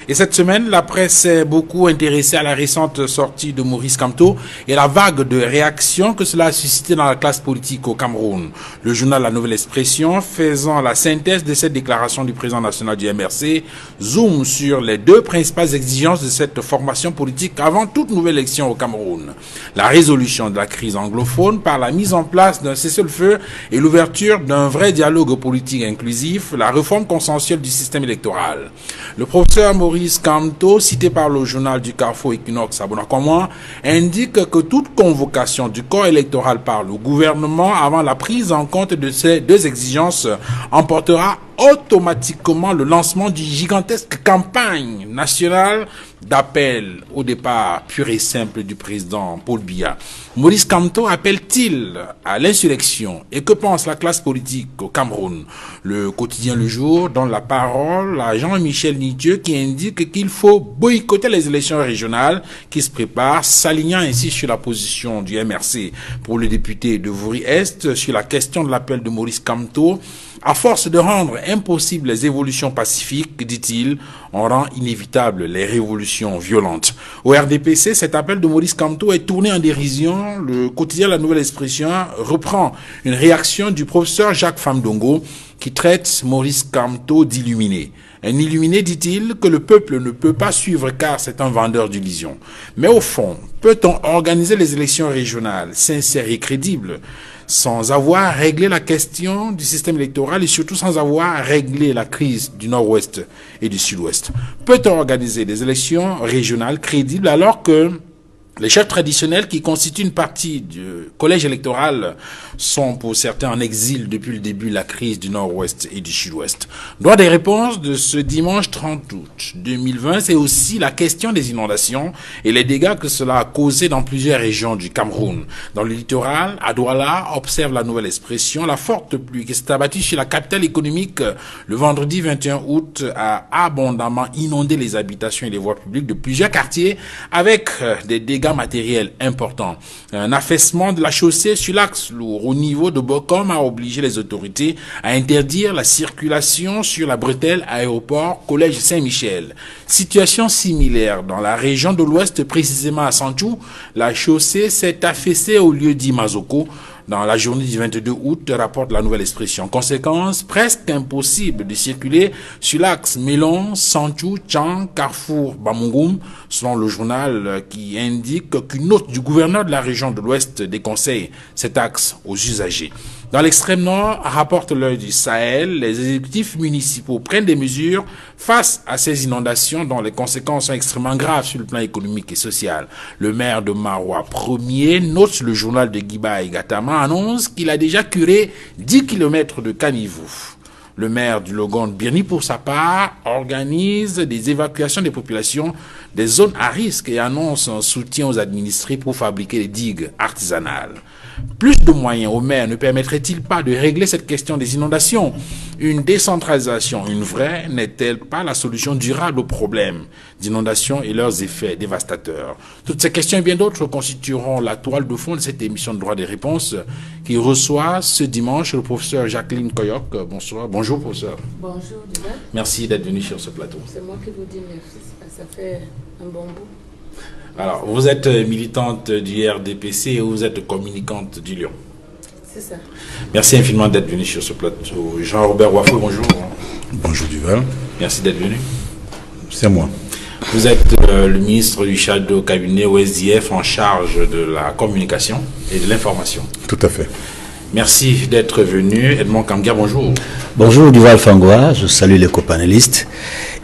Et cette semaine, la presse s'est beaucoup intéressée à la récente sortie de Maurice Kamto et la vague de réactions que cela a suscité dans la classe politique au Cameroun. Le journal La Nouvelle Expression, faisant la synthèse de cette déclaration du président national du MRC, zoome sur les deux principales exigences de cette formation politique avant toute nouvelle élection au Cameroun. La résolution de la crise anglophone par la mise en place d'un cessez-le-feu et l'ouverture d'un vrai dialogue politique inclusif, la réforme consensuelle du système électoral. Le professeur Maurice Kamto, cité par le journal du Carrefour Equinox à Bonakomwa, indique que toute convocation du corps électoral par le gouvernement avant la prise en compte de ces deux exigences emportera automatiquement le lancement d'une gigantesque campagne nationale d'appel au départ pur et simple du président Paul Biya. Maurice Kamto appelle-t-il à l'insurrection et que pense la classe politique au Cameroun? Le quotidien Le Jour donne la parole à Jean-Michel Nitieux qui indique qu'il faut boycotter les élections régionales qui se préparent, s'alignant ainsi sur la position du MRC. Pour le député de Vouri-Est, sur la question de l'appel de Maurice Kamto, à force de rendre impossibles les évolutions pacifiques, dit-il, on rend inévitables les révolutions violentes. Au RDPC, cet appel de Maurice Kamto est tourné en dérision. Le quotidien La Nouvelle Expression reprend une réaction du professeur Jacques Famdongo qui traite Maurice Kamto d'illuminé. Un illuminé, dit-il, que le peuple ne peut pas suivre car c'est un vendeur d'illusions. Mais au fond, peut-on organiser les élections régionales sincères et crédibles sans avoir réglé la question du système électoral et surtout sans avoir réglé la crise du Nord-Ouest et du Sud-Ouest? Peut-on organiser des élections régionales crédibles alors que les chefs traditionnels qui constituent une partie du collège électoral sont pour certains en exil depuis le début de la crise du Nord-Ouest et du Sud-Ouest? Droit des réponses de ce dimanche 30 août 2020, c'est aussi la question des inondations et les dégâts que cela a causé dans plusieurs régions du Cameroun. Dans le littoral, à Douala, observe La Nouvelle Expression, la forte pluie qui s'est abattue sur la capitale économique le vendredi 21 août a abondamment inondé les habitations et les voies publiques de plusieurs quartiers avec des dégâts matériels importants. Un affaissement de la chaussée sur l'axe lourd au niveau de Bokom a obligé les autorités à interdire la circulation sur la bretelle aéroport Collège Saint-Michel. Situation similaire dans la région de l'Ouest, précisément à Sanchou. La chaussée s'est affaissée au lieu dit Mazoko dans la journée du 22 août, rapporte La Nouvelle Expression. Conséquence, presque impossible de circuler sur l'axe Mélon, Sanchou, Tchang, Carrefour, Bamungum, selon le journal qui indique qu'une note du gouverneur de la région de l'Ouest déconseille cet axe aux usagers. Dans l'extrême nord, rapporte l'Œil du Sahel, les exécutifs municipaux prennent des mesures face à ces inondations dont les conséquences sont extrêmement graves sur le plan économique et social. Le maire de Maroua Ier, note le journal de Guiba et Gatama, annonce qu'il a déjà curé 10 km de caniveaux. Le maire du Logon Birni, pour sa part, organise des évacuations des populations des zones à risque et annonce un soutien aux administrés pour fabriquer des digues artisanales. Plus de moyens aux maires ne permettrait-il pas de régler cette question des inondations? Une décentralisation, une vraie, n'est-elle pas la solution durable aux problèmes d'inondations et leurs effets dévastateurs? Toutes ces questions et bien d'autres constitueront la toile de fond de cette émission de droit des réponses qui reçoit ce dimanche le professeur Jacqueline Koyok. Bonsoir. Bonjour professeur. Bonjour Duval. Merci d'être venu sur ce plateau. C'est moi qui vous dis merci, ça fait un bon bout. Alors, vous êtes militante du RDPC et vous êtes communicante du Lion. C'est ça. Merci infiniment d'être venu sur ce plateau. Jean-Robert Wafo, bonjour. Bonjour Duval. Merci d'être venu. C'est moi. Vous êtes le ministre du Shadow Cabinet au SDF en charge de la communication et de l'information. Tout à fait. Merci d'être venu. Edmond Kamgia, bonjour. Bonjour Duval Fangoa, je salue les copanélistes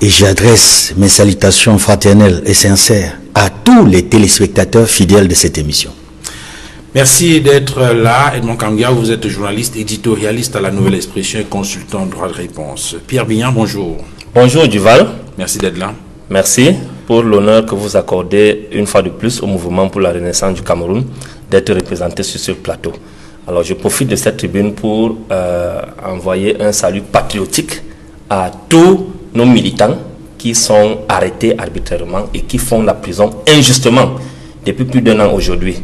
et j'adresse mes salutations fraternelles et sincères à tous les téléspectateurs fidèles de cette émission. Merci d'être là. Edmond Kamgia, vous êtes journaliste, éditorialiste à La Nouvelle Expression et consultant en droit de réponse. Pierre Bignan, bonjour. Bonjour Duval. Merci d'être là. Merci pour l'honneur que vous accordez une fois de plus au mouvement pour la renaissance du Cameroun d'être représenté sur ce plateau. Alors je profite de cette tribune pour envoyer un salut patriotique à tous nos militants qui sont arrêtés arbitrairement et qui font la prison injustement depuis plus d'1 an aujourd'hui.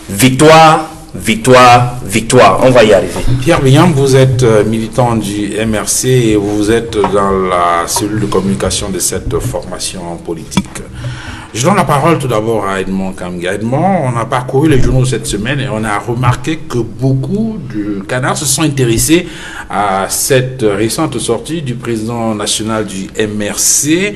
Victoire victoire, victoire. On va y arriver. Pierre Bignam, vous êtes militant du MRC et vous êtes dans la cellule de communication de cette formation politique. Je donne la parole tout d'abord à Edmond Kamga. Edmond, on a parcouru les journaux cette semaine et on a remarqué que beaucoup de canards se sont intéressés à cette récente sortie du président national du MRC,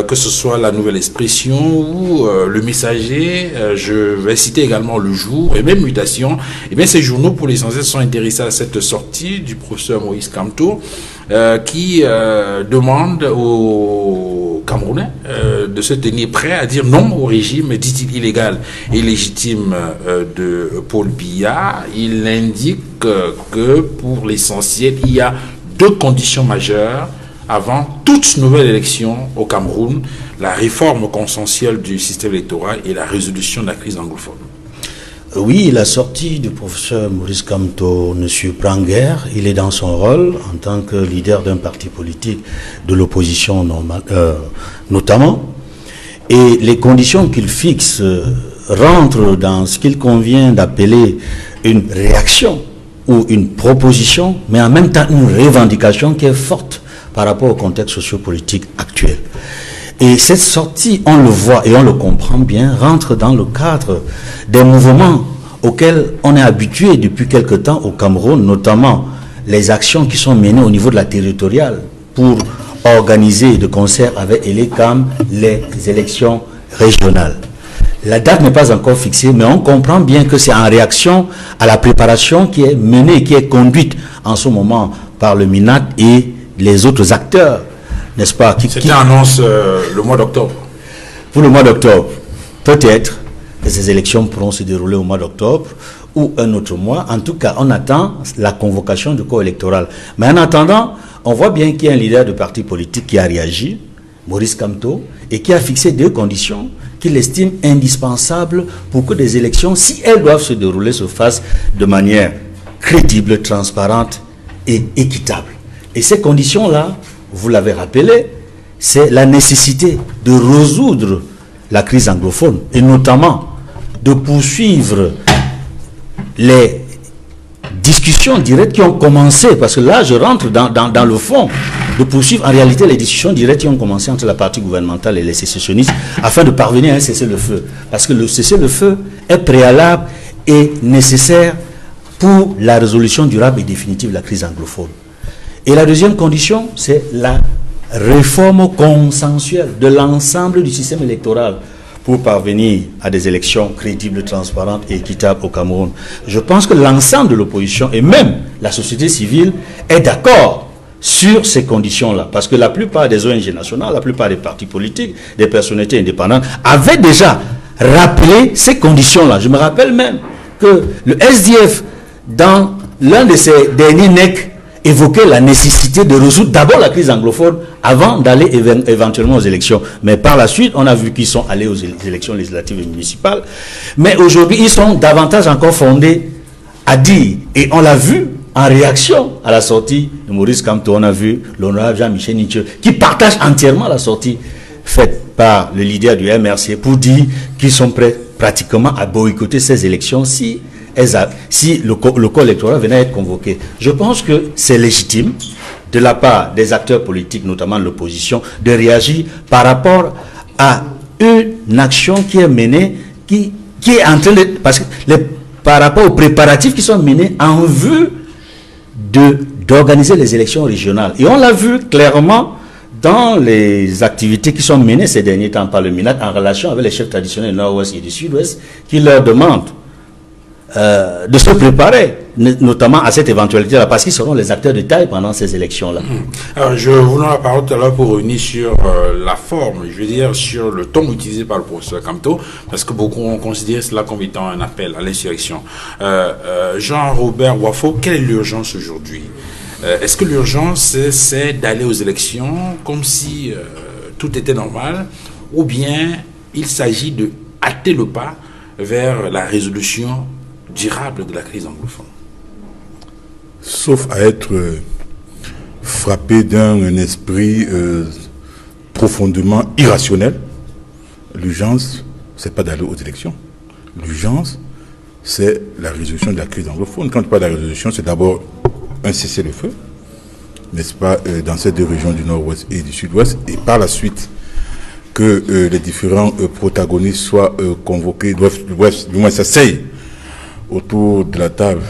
que ce soit la Nouvelle Expression ou le Messager, je vais citer également Le Jour et même Mutation. Et bien ces journaux pour l'essentiel sont intéressés à cette sortie du professeur Maurice Kamto qui demande aux Camerounais de se tenir prêts à dire non au régime, dit-il, illégal et illégitime de Paul Biya. Il indique que pour l'essentiel, il y a deux conditions majeures avant toute nouvelle élection au Cameroun: la réforme consensuelle du système électoral et la résolution de la crise anglophone. Oui, la sortie du professeur Maurice Kamto ne surprend guère. Il est dans son rôle en tant que leader d'un parti politique de l'opposition notamment. Et les conditions qu'il fixe rentrent dans ce qu'il convient d'appeler une réaction ou une proposition, mais en même temps une revendication qui est forte par rapport au contexte sociopolitique actuel. Et cette sortie, on le voit et on le comprend bien, rentre dans le cadre des mouvements auxquels on est habitué depuis quelque temps au Cameroun, notamment les actions qui sont menées au niveau de la territoriale pour organiser de concert avec Elecam les élections régionales. La date n'est pas encore fixée, mais on comprend bien que c'est en réaction à la préparation qui est menée, qui est conduite en ce moment par le MINAT et les autres acteurs, n'est-ce pas? C'était annonce le mois d'octobre. Pour le mois d'octobre, peut-être que ces élections pourront se dérouler au mois d'octobre ou un autre mois. En tout cas, on attend la convocation du corps électoral. Mais en attendant, on voit bien qu'il y a un leader de parti politique qui a réagi, Maurice Kamto, et qui a fixé deux conditions qu'il estime indispensables pour que des élections, si elles doivent se dérouler, se fassent de manière crédible, transparente et équitable. Et ces conditions-là, vous l'avez rappelé, c'est la nécessité de résoudre la crise anglophone et notamment de poursuivre les discussions directes qui ont commencé, parce que là je rentre dans le fond, de poursuivre en réalité les discussions directes qui ont commencé entre la partie gouvernementale et les sécessionnistes afin de parvenir à un cessez-le-feu. Parce que le cessez-le-feu est préalable et nécessaire pour la résolution durable et définitive de la crise anglophone. Et la deuxième condition, c'est la réforme consensuelle de l'ensemble du système électoral pour parvenir à des élections crédibles, transparentes et équitables au Cameroun. Je pense que l'ensemble de l'opposition et même la société civile est d'accord sur ces conditions-là. Parce que la plupart des ONG nationales, la plupart des partis politiques, des personnalités indépendantes avaient déjà rappelé ces conditions-là. Je me rappelle même que le SDF, dans l'un de ses derniers NEC, évoquer la nécessité de résoudre d'abord la crise anglophone avant d'aller éventuellement aux élections. Mais par la suite, on a vu qu'ils sont allés aux élections législatives et municipales. Mais aujourd'hui, ils sont davantage encore fondés à dire, et on l'a vu en réaction à la sortie de Maurice Kamto, on a vu l'honorable Jean-Michel Nithieu, qui partage entièrement la sortie faite par le leader du MRC pour dire qu'ils sont prêts pratiquement à boycotter ces élections si le corps électoral venait à être convoqué. Je pense que c'est légitime de la part des acteurs politiques, notamment l'opposition, de réagir par rapport à une action qui est menée, qui est en train de... Parce que par rapport aux préparatifs qui sont menés en vue d'organiser les élections régionales. Et on l'a vu clairement dans les activités qui sont menées ces derniers temps par le MINAT en relation avec les chefs traditionnels du Nord-Ouest et du Sud-Ouest, qui leur demandent de se préparer, notamment à cette éventualité-là, parce qu'ils seront les acteurs de taille pendant ces élections-là. Alors, je vous donne la parole tout à l'heure pour revenir sur la forme, je veux dire, sur le ton utilisé par le professeur Kamto, parce que beaucoup ont considéré cela comme étant un appel à l'insurrection. Jean-Robert Wafo, quelle est l'urgence aujourd'hui? Est-ce que l'urgence, c'est d'aller aux élections comme si tout était normal, ou bien il s'agit de hâter le pas vers la résolution durable de la crise anglophone? Sauf à être frappé d'un esprit profondément irrationnel, l'urgence, c'est pas d'aller aux élections. L'urgence, c'est la résolution de la crise anglophone. Quand je parle de la résolution, c'est d'abord un cessez-le-feu, n'est-ce pas, dans ces deux régions du nord-ouest et du sud-ouest, et par la suite que les différents protagonistes soient convoqués, doivent du moins s'asseyent autour de la table,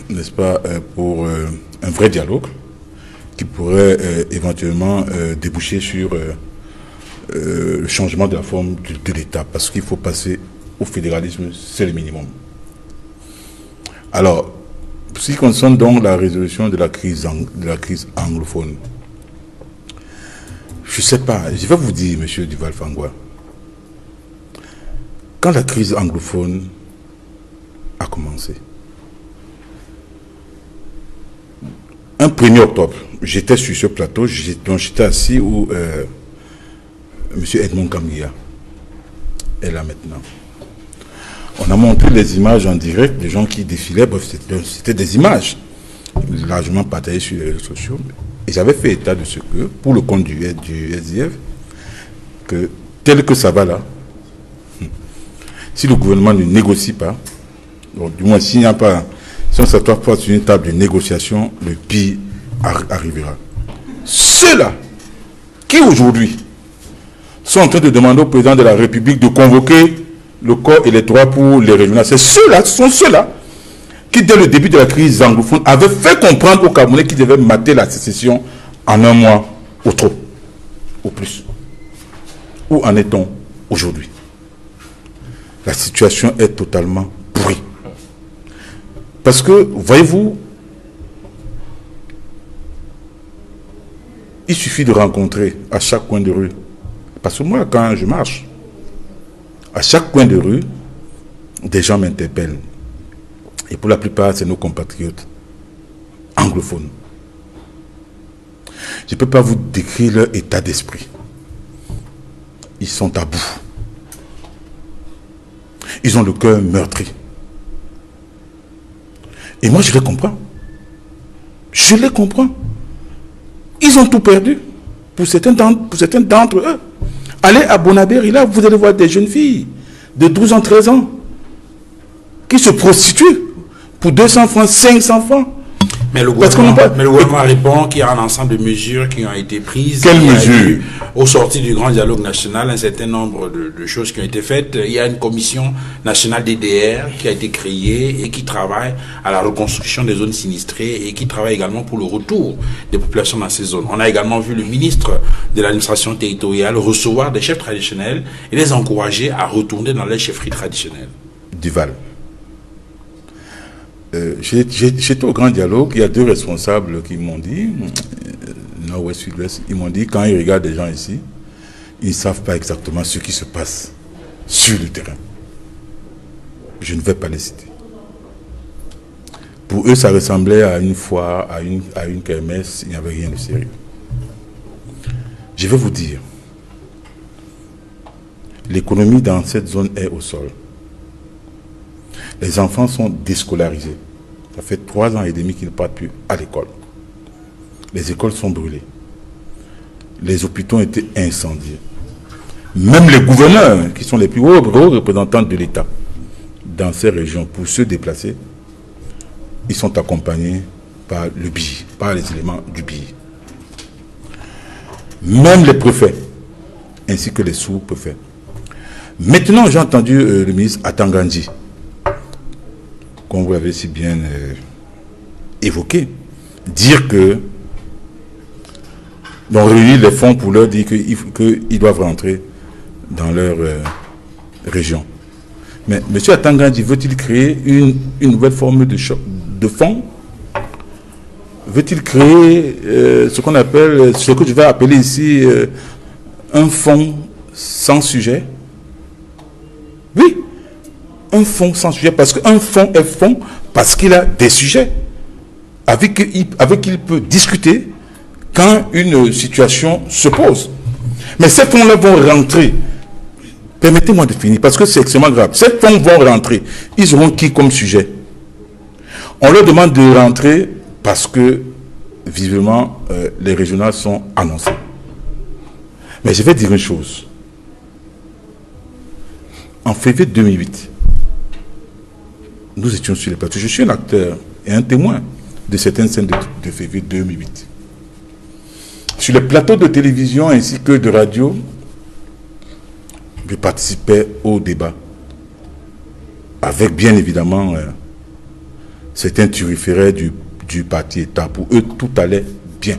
n'est-ce pas, pour un vrai dialogue qui pourrait éventuellement déboucher sur le changement de la forme de l'État, parce qu'il faut passer au fédéralisme, c'est le minimum. Alors, ce qui concerne donc la résolution de la crise anglophone, je ne sais pas, je vais vous dire, M. Duval-Fangwa, quand la crise anglophone a commencé, un 1er octobre, j'étais sur ce plateau, j'étais assis où M. Edmond Kamgia est là maintenant. On a montré les images en direct des gens qui défilaient, bref, c'était des images largement partagées sur les réseaux sociaux. Et j'avais fait état de ce que, pour le compte du SDF, que tel que ça va là, si le gouvernement ne négocie pas, donc, du moins s'il n'y a pas, si on ne s'assoit pas sur une table de négociation, le pire arrivera. Ceux-là qui aujourd'hui sont en train de demander au président de la République de convoquer le corps électoral pour les régionales, c'est ceux-là, ce sont ceux-là qui, dès le début de la crise anglophone, avaient fait comprendre aux Camerounais qu'ils devaient mater la sécession en un mois ou trop, ou plus. Où en est-on aujourd'hui? La situation est totalement pourrie. Parce que, voyez-vous, il suffit de rencontrer à chaque coin de rue, parce que moi, quand je marche, à chaque coin de rue, des gens m'interpellent. Et pour la plupart, c'est nos compatriotes anglophones. Je ne peux pas vous décrire leur état d'esprit. Ils sont à bout. Ils ont le cœur meurtri. Et moi, je les comprends. Je les comprends. Ils ont tout perdu. Pour certains d'entre eux. Allez à Bonabéry, là, vous allez voir des jeunes filles de 12 ans, 13 ans qui se prostituent pour 200 francs, 500 francs. Mais le gouvernement répond qu'il y a un ensemble de mesures qui ont été prises. Quelles mesures? Au sortir du grand dialogue national, un certain nombre de choses qui ont été faites. Il y a une commission nationale DDR qui a été créée et qui travaille à la reconstruction des zones sinistrées et qui travaille également pour le retour des populations dans ces zones. On a également vu le ministre de l'administration territoriale recevoir des chefs traditionnels et les encourager à retourner dans les chefferies traditionnelles. Duval. J'étais au grand dialogue, il y a deux responsables qui m'ont dit, Nord-Ouest, Sud-Ouest, ils m'ont dit, quand ils regardent des gens ici, ils ne savent pas exactement ce qui se passe sur le terrain. Je ne vais pas les citer. Pour eux, ça ressemblait à une foire, à une kermesse, il n'y avait rien de sérieux. Je vais vous dire, l'économie dans cette zone est au sol. Les enfants sont déscolarisés. Ça fait 3 ans et demi qu'ils ne partent plus à l'école. Les écoles sont brûlées. Les hôpitaux ont été incendiés. Même les gouverneurs, qui sont les plus hauts représentants de l'État dans ces régions, pour se déplacer, ils sont accompagnés par le BI, par les éléments du BI. Même les préfets, ainsi que les sous-préfets. Maintenant, j'ai entendu le ministre Atangandji, comme vous l'avez si bien évoqué, dire que, donc réunir les fonds pour leur dire qu'ils doivent rentrer dans leur région. Mais M. Atangandji veut-il créer une nouvelle forme de fonds? Veut-il créer ce qu'on appelle, ce que je vais appeler ici, un fonds sans sujet? Oui. Un fonds sans sujet, parce qu'un fonds est fonds parce qu'il a des sujets avec qui il peut discuter quand une situation se pose. Mais ces fonds-là vont rentrer. Permettez-moi de finir, parce que c'est extrêmement grave. Ces fonds vont rentrer. Ils auront qui comme sujet? On leur demande de rentrer parce que, visiblement, les régionales sont annoncées. Mais je vais dire une chose. En février 2008, nous étions sur les plateaux. Je suis un acteur et un témoin de certaines scènes de février 2008. Sur les plateaux de télévision ainsi que de radio, je participais au débat. Avec bien évidemment certains turiféraires du parti État. Pour eux, tout allait bien.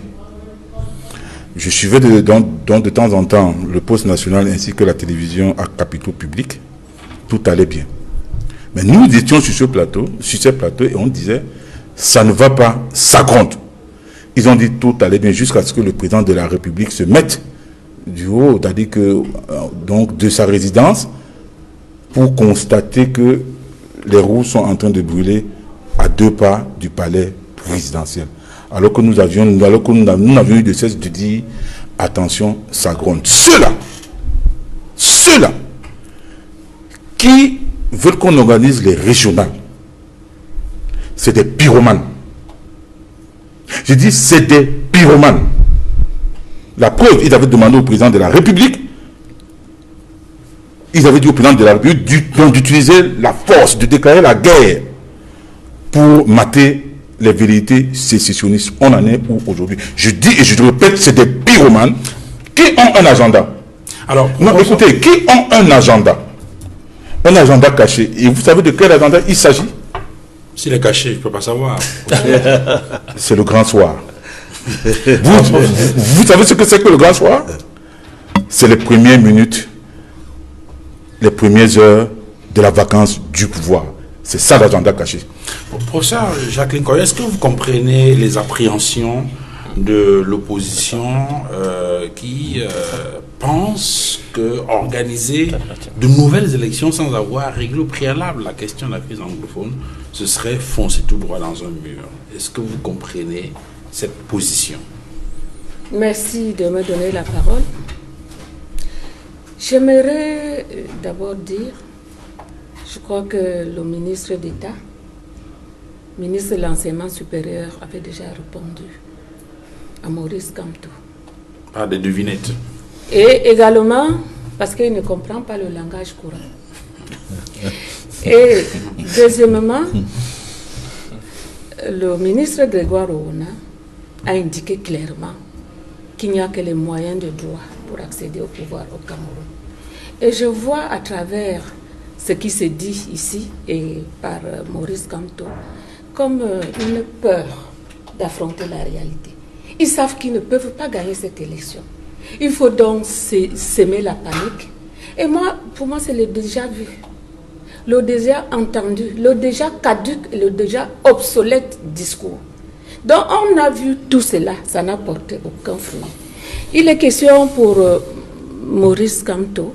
Je suivais de temps en temps le poste national ainsi que la télévision à capitaux publics. Tout allait bien. Mais nous étions sur ces plateaux et on disait, ça ne va pas, ça gronde. Ils ont dit tout allait bien jusqu'à ce que le président de la République se mette du haut, c'est-à-dire que donc de sa résidence, pour constater que les roues sont en train de brûler à 2 pas du palais présidentiel. Alors que nous n'avions eu de cesse de dire attention, ça gronde. Ceux-là qui veulent qu'on organise les régionales, c'est des pyromanes. Je dis c'est des pyromanes. La preuve, ils avaient demandé au président de la République, ils avaient dit au président de la République d'utiliser la force, de déclarer la guerre pour mater les vérités sécessionnistes. On en est où aujourd'hui? Je dis et je te répète, c'est des pyromanes qui ont un agenda. Alors, non, écoutez, qui ont un agenda caché. Et vous savez de quel agenda il s'agit? S'il est caché, je ne peux pas savoir. C'est le grand soir. Vous savez ce que c'est que le grand soir? C'est les premières minutes, les premières heures de la vacance du pouvoir. C'est ça l'agenda caché. Professeur Jacqueline Koya, est-ce que vous comprenez les appréhensions de l'opposition qui pense qu'organiser de nouvelles élections sans avoir réglé au préalable la question de la crise anglophone, ce serait foncer tout droit dans un mur? Est-ce que vous comprenez cette position? Merci de me donner la parole. J'aimerais d'abord dire, je crois que le ministre d'État, ministre de l'Enseignement supérieur, avait déjà répondu à Maurice Kamto. Pas des devinettes. Et également, parce qu'il ne comprend pas le langage courant. Et deuxièmement, le ministre Grégoire Ouna a indiqué clairement qu'il n'y a que les moyens de droit pour accéder au pouvoir au Cameroun. Et je vois à travers ce qui se dit ici et par Maurice Kamto comme une peur d'affronter la réalité. Ils savent qu'ils ne peuvent pas gagner cette élection. Il faut donc s'aimer la panique. Et moi, pour moi, c'est le déjà vu, le déjà entendu, le déjà caduc et le déjà obsolète discours. Donc, on a vu tout cela, ça n'a porté aucun fruit. Il est question pour Maurice Kamto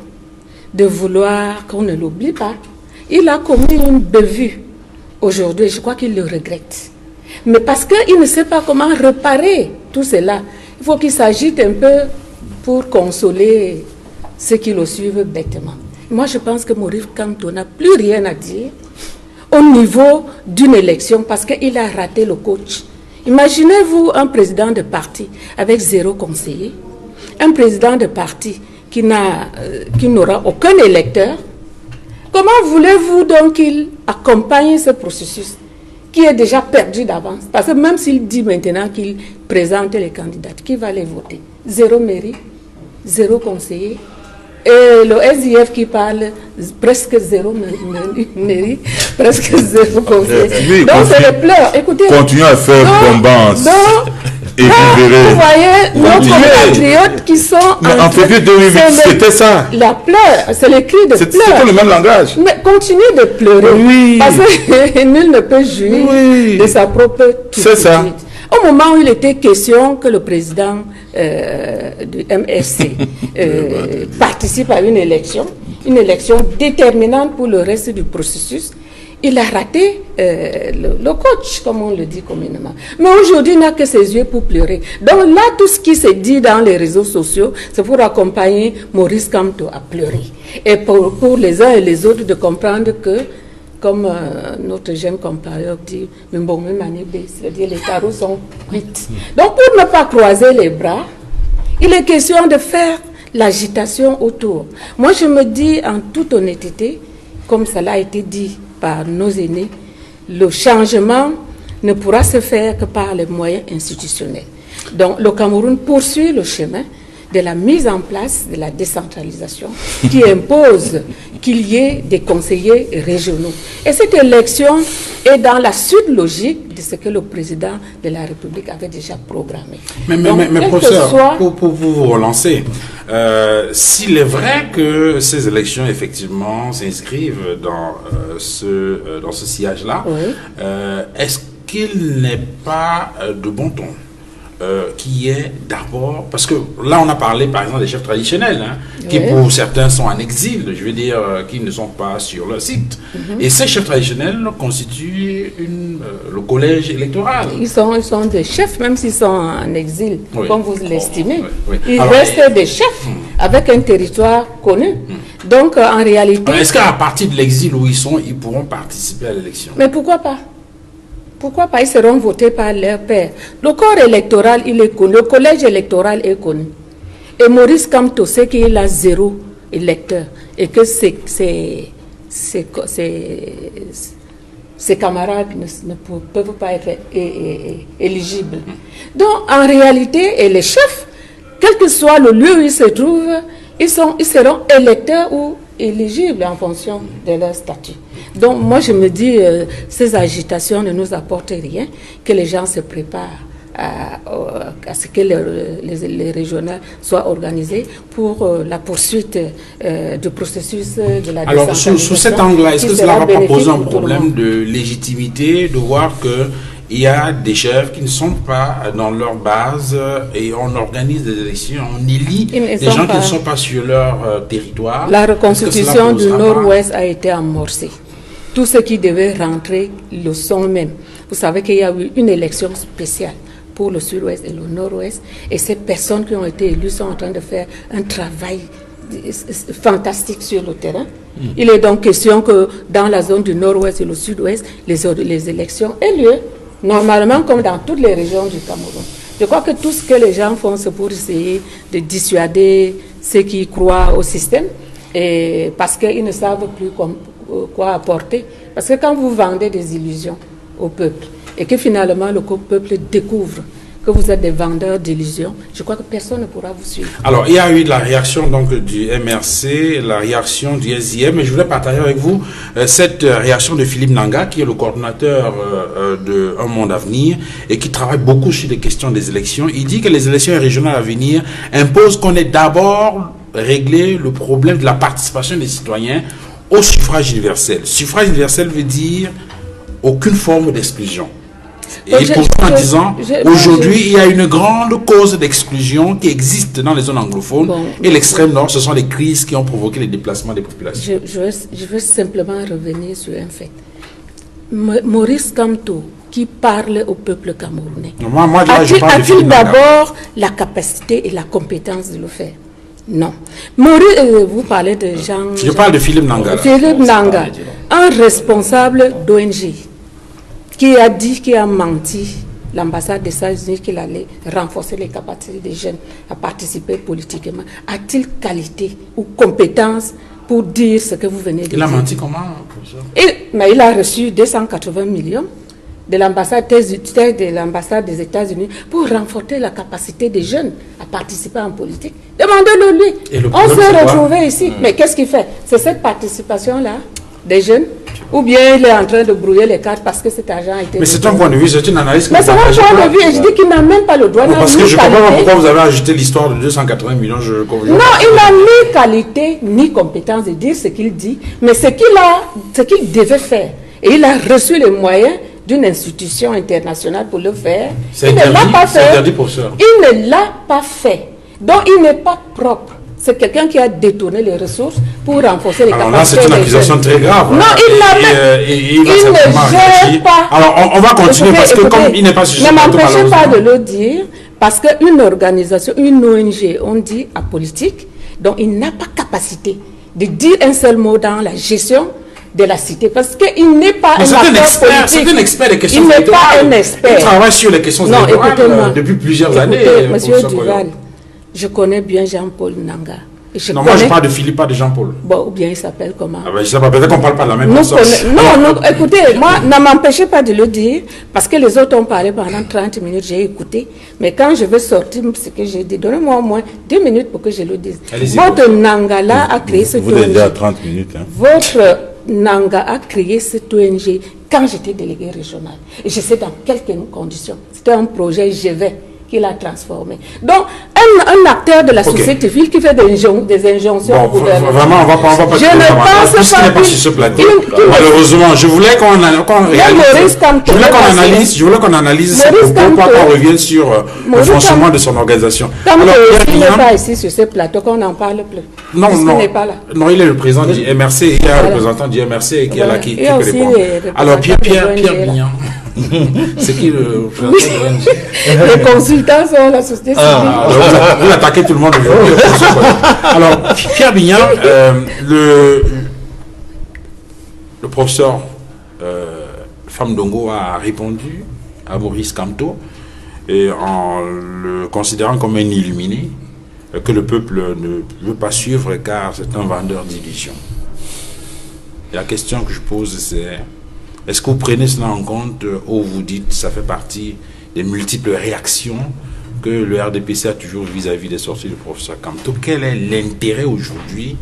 de vouloir qu'on ne l'oublie pas. Il a commis une bévue aujourd'hui, je crois qu'il le regrette. Mais parce qu'il ne sait pas comment réparer tout cela, il faut qu'il s'agite un peu pour consoler ceux qui le suivent bêtement. Moi, je pense que Maurice Kamto n'a plus rien à dire au niveau d'une élection parce qu'il a raté le coach. Imaginez-vous un président de parti avec 0 conseiller, un président de parti qui n'aura aucun électeur. Comment voulez-vous donc qu'il accompagne ce processus qui est déjà perdu d'avance? Parce que même s'il dit maintenant qu'il présente les candidats, qui va les voter? 0 mairie, 0 conseiller. Et le SIF qui parle, presque 0 mairie, presque 0 conseiller. Oui, donc c'est les pleurs. Écoutez, continuez à faire bombance. Et vous verrez. Vous voyez nos compatriotes qui sont en février 2008, c'était ça. La pleure, c'est le cri de pleurs. C'était le même langage. Mais continuez de pleurer. Oui. Parce que nul ne peut jouir de sa propre turpitude. C'est ça. Au moment où il était question que le président du MSC participe à une élection déterminante pour le reste du processus, il a raté le coach, comme on le dit communément. Mais aujourd'hui, il n'a que ses yeux pour pleurer. Donc là, tout ce qui se dit dans les réseaux sociaux, c'est pour accompagner Maurice Kamto à pleurer. Et pour les uns et les autres de comprendre que, comme notre jeune compagnon dit, c'est-à-dire les carreaux sont cuits. Donc pour ne pas croiser les bras, il est question de faire l'agitation autour. Moi, je me dis en toute honnêteté, comme cela a été dit par nos aînés, le changement ne pourra se faire que par les moyens institutionnels. Donc le Cameroun poursuit le chemin de la mise en place de la décentralisation qui impose qu'il y ait des conseillers régionaux. Et cette élection est dans la suite logique de ce que le président de la République avait déjà programmé. Mais professeur, pour vous relancer, s'il est vrai que ces élections effectivement s'inscrivent dans ce sillage-là, oui. Est-ce qu'il n'est pas de bon ton qui est d'abord, parce que là on a parlé par exemple des chefs traditionnels, hein, oui. qui pour certains sont en exil, je veux dire, qui ne sont pas sur leur site. Et ces chefs traditionnels constituent le collège électoral. Ils sont des chefs, même s'ils sont en exil, oui. comme vous l'estimez. Oui. Ils restent des chefs avec un territoire connu. Donc en réalité... Est-ce qu'à partir de l'exil où ils sont, ils pourront participer à l'élection? Mais pourquoi pas? Pourquoi pas? Ils seront votés par leur père. Le corps électoral, il est connu. Le collège électoral est connu. Et Maurice Kamto sait qu'il a 0 électeur et que ses camarades ne peuvent pas être éligibles. Donc, en réalité, et les chefs, quel que soit le lieu où ils se trouvent, ils seront électeurs ou éligibles en fonction de leur statut. Donc moi je me dis, ces agitations ne nous apportent rien, que les gens se préparent à ce que les régionales soient organisées pour la poursuite du processus de la décentralisation. Alors sous cet angle-là, est-ce que cela va pas poser un problème de légitimité, de voir que il y a des chefs qui ne sont pas dans leur base et on organise des élections, on élit des gens qui ne sont pas sur leur territoire. La reconstitution du Nord-Ouest a été amorcée. Tous ceux qui devaient rentrer le sont même. Vous savez qu'il y a eu une élection spéciale pour le Sud-Ouest et le Nord-Ouest et ces personnes qui ont été élues sont en train de faire un travail fantastique sur le terrain. Il est donc question que dans la zone du Nord-Ouest et le Sud-Ouest, les élections aient lieu. Normalement, comme dans toutes les régions du Cameroun. Je crois que tout ce que les gens font, c'est pour essayer de dissuader ceux qui croient au système, et parce qu'ils ne savent plus quoi apporter. Parce que quand vous vendez des illusions au peuple, et que finalement le peuple découvre que vous êtes des vendeurs d'illusions, je crois que personne ne pourra vous suivre. Alors, il y a eu la réaction donc du MRC, la réaction du SIM, et je voulais partager avec vous cette réaction de Philippe Nanga, qui est le coordonnateur de Un Monde à Venir, et qui travaille beaucoup sur les questions des élections. Il dit que les élections régionales à venir imposent qu'on ait d'abord réglé le problème de la participation des citoyens au suffrage universel. Suffrage universel veut dire aucune forme d'exclusion. Et pourtant, en disant, aujourd'hui, il y a une grande cause d'exclusion qui existe dans les zones anglophones et l'extrême nord, ce sont les crises qui ont provoqué les déplacements des populations. Je veux simplement revenir sur un fait. Maurice Kamto, qui parle au peuple camerounais, a-t-il d'abord la capacité et la compétence de le faire? Non. Vous parlez de Jean... Je parle de Philippe Nanga. Philippe Nanga, un responsable d'ONG, qui a menti l'ambassade des États-Unis qu'il allait renforcer les capacités des jeunes à participer politiquement. A-t-il qualité ou compétence pour dire ce que vous venez de dire? Il a menti comment, professeur? Mais il a reçu 280 millions de l'ambassade des États-Unis pour renforcer la capacité des jeunes à participer en politique. Demandez-le lui. On s'est retrouvés ici. Mais qu'est-ce qu'il fait? C'est cette participation-là des jeunes? Ou bien il est en train de brouiller les cartes parce que cet argent a été... Mais c'est un point de vue, c'est une analyse... Mais c'est un point de vue, et je dis qu'il n'a même pas le droit... Parce que je ne comprends pas pourquoi vous avez ajouté l'histoire de 280 millions. Non, il n'a ni qualité, ni compétence de dire ce qu'il dit, mais ce qu'il devait faire. Et il a reçu les moyens d'une institution internationale pour le faire. Il ne l'a pas fait. C'est interdit pour ça. Il ne l'a pas fait. Donc il n'est pas propre. C'est quelqu'un qui a détourné les ressources pour renforcer les capacités. Alors là, c'est une accusation très grave. Non, il ne gère pas. Alors, on va continuer parce que comme il n'est pas sujet... Ne m'empêchez pas de le dire, parce qu'une organisation, une ONG, on dit apolitique, donc il n'a pas capacité de dire un seul mot dans la gestion de la cité, parce qu'il n'est pas un acteur politique. C'est un expert des questions électorales. Il n'est pas un expert. Il travaille sur les questions électorales depuis plusieurs années. Monsieur Duval, je connais bien Jean-Paul Nanga. Moi je parle de Philippe, pas de Jean-Paul. Bon, ou bien il s'appelle comment? Je sais pas, peut-être qu'on parle pas de la même personne. Non, écoutez, moi, ne m'empêchez pas de le dire, parce que les autres ont parlé pendant 30 minutes, j'ai écouté, mais quand je veux sortir ce que j'ai dit, donnez-moi au moins 2 minutes pour que je le dise. Votre Nangala a créé cette ONG. Vous êtes déjà à 30 minutes. Hein. Votre Nanga a créé cette ONG quand j'étais délégué régional. Et je sais dans quelles conditions. C'était un projet GV qu'il a transformé. Donc, un acteur de la société civile qui fait des injonctions au gouvernement. Vraiment, on va pas je ne pense pas sur ce plateau. Malheureusement, je voulais qu'on analyse ce propos, pas qu'on revienne sur le fonctionnement de son organisation. Alors, il n'est pas ici sur ce plateau, qu'on n'en parle plus. Non, il est le président du MRC, il y a un représentant du MRC qui est là, qui répond. Alors, Pierre Bignan. C'est qui le président de l'ONG? Les consultants sont la société civile. Vous attaquez tout le monde aujourd'hui. Alors, Pierre Bignan, le professeur Famdongo a répondu à Maurice Kamto et en le considérant comme un illuminé que le peuple ne veut pas suivre car c'est un vendeur d'illusions. La question que je pose, c'est: est-ce que vous prenez cela en compte ou vous dites que ça fait partie des multiples réactions que le RDPC a toujours vis-à-vis des sorties du professeur Kamto? Quel est l'intérêt aujourd'hui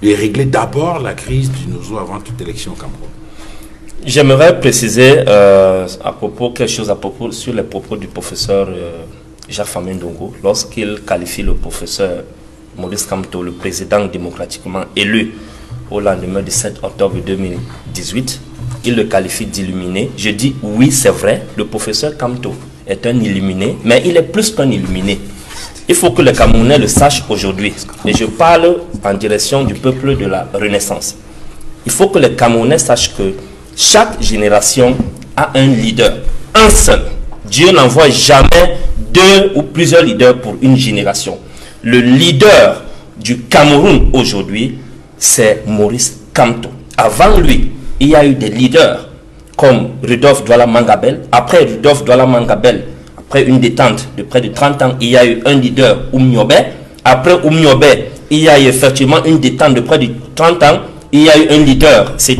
de régler d'abord la crise du Nozo avant toute élection au Cameroun? J'aimerais préciser quelque chose sur les propos du professeur Jacques Famdongo lorsqu'il qualifie le professeur Maurice Kamto, le président démocratiquement élu au lendemain du 7 octobre 2018. Il le qualifie d'illuminé. Je dis oui, c'est vrai, le professeur Kamto est un illuminé, mais il est plus qu'un illuminé. Il faut que les Camerounais le sachent aujourd'hui. Et je parle en direction du peuple de la Renaissance. Il faut que les Camerounais sachent que chaque génération a un leader, un seul. Dieu n'envoie jamais 2 ou plusieurs leaders pour une génération. Le leader du Cameroun aujourd'hui, c'est Maurice Kamto. Avant lui, il y a eu des leaders comme Rudolf Douala Mangabel. Après Rudolf Douala Mangabel, après une détente de près de 30 ans, il y a eu un leader, Oumniobé. Après Oumniobé, il y a eu effectivement une détente de près de 30 ans. Il y a eu un leader, c'est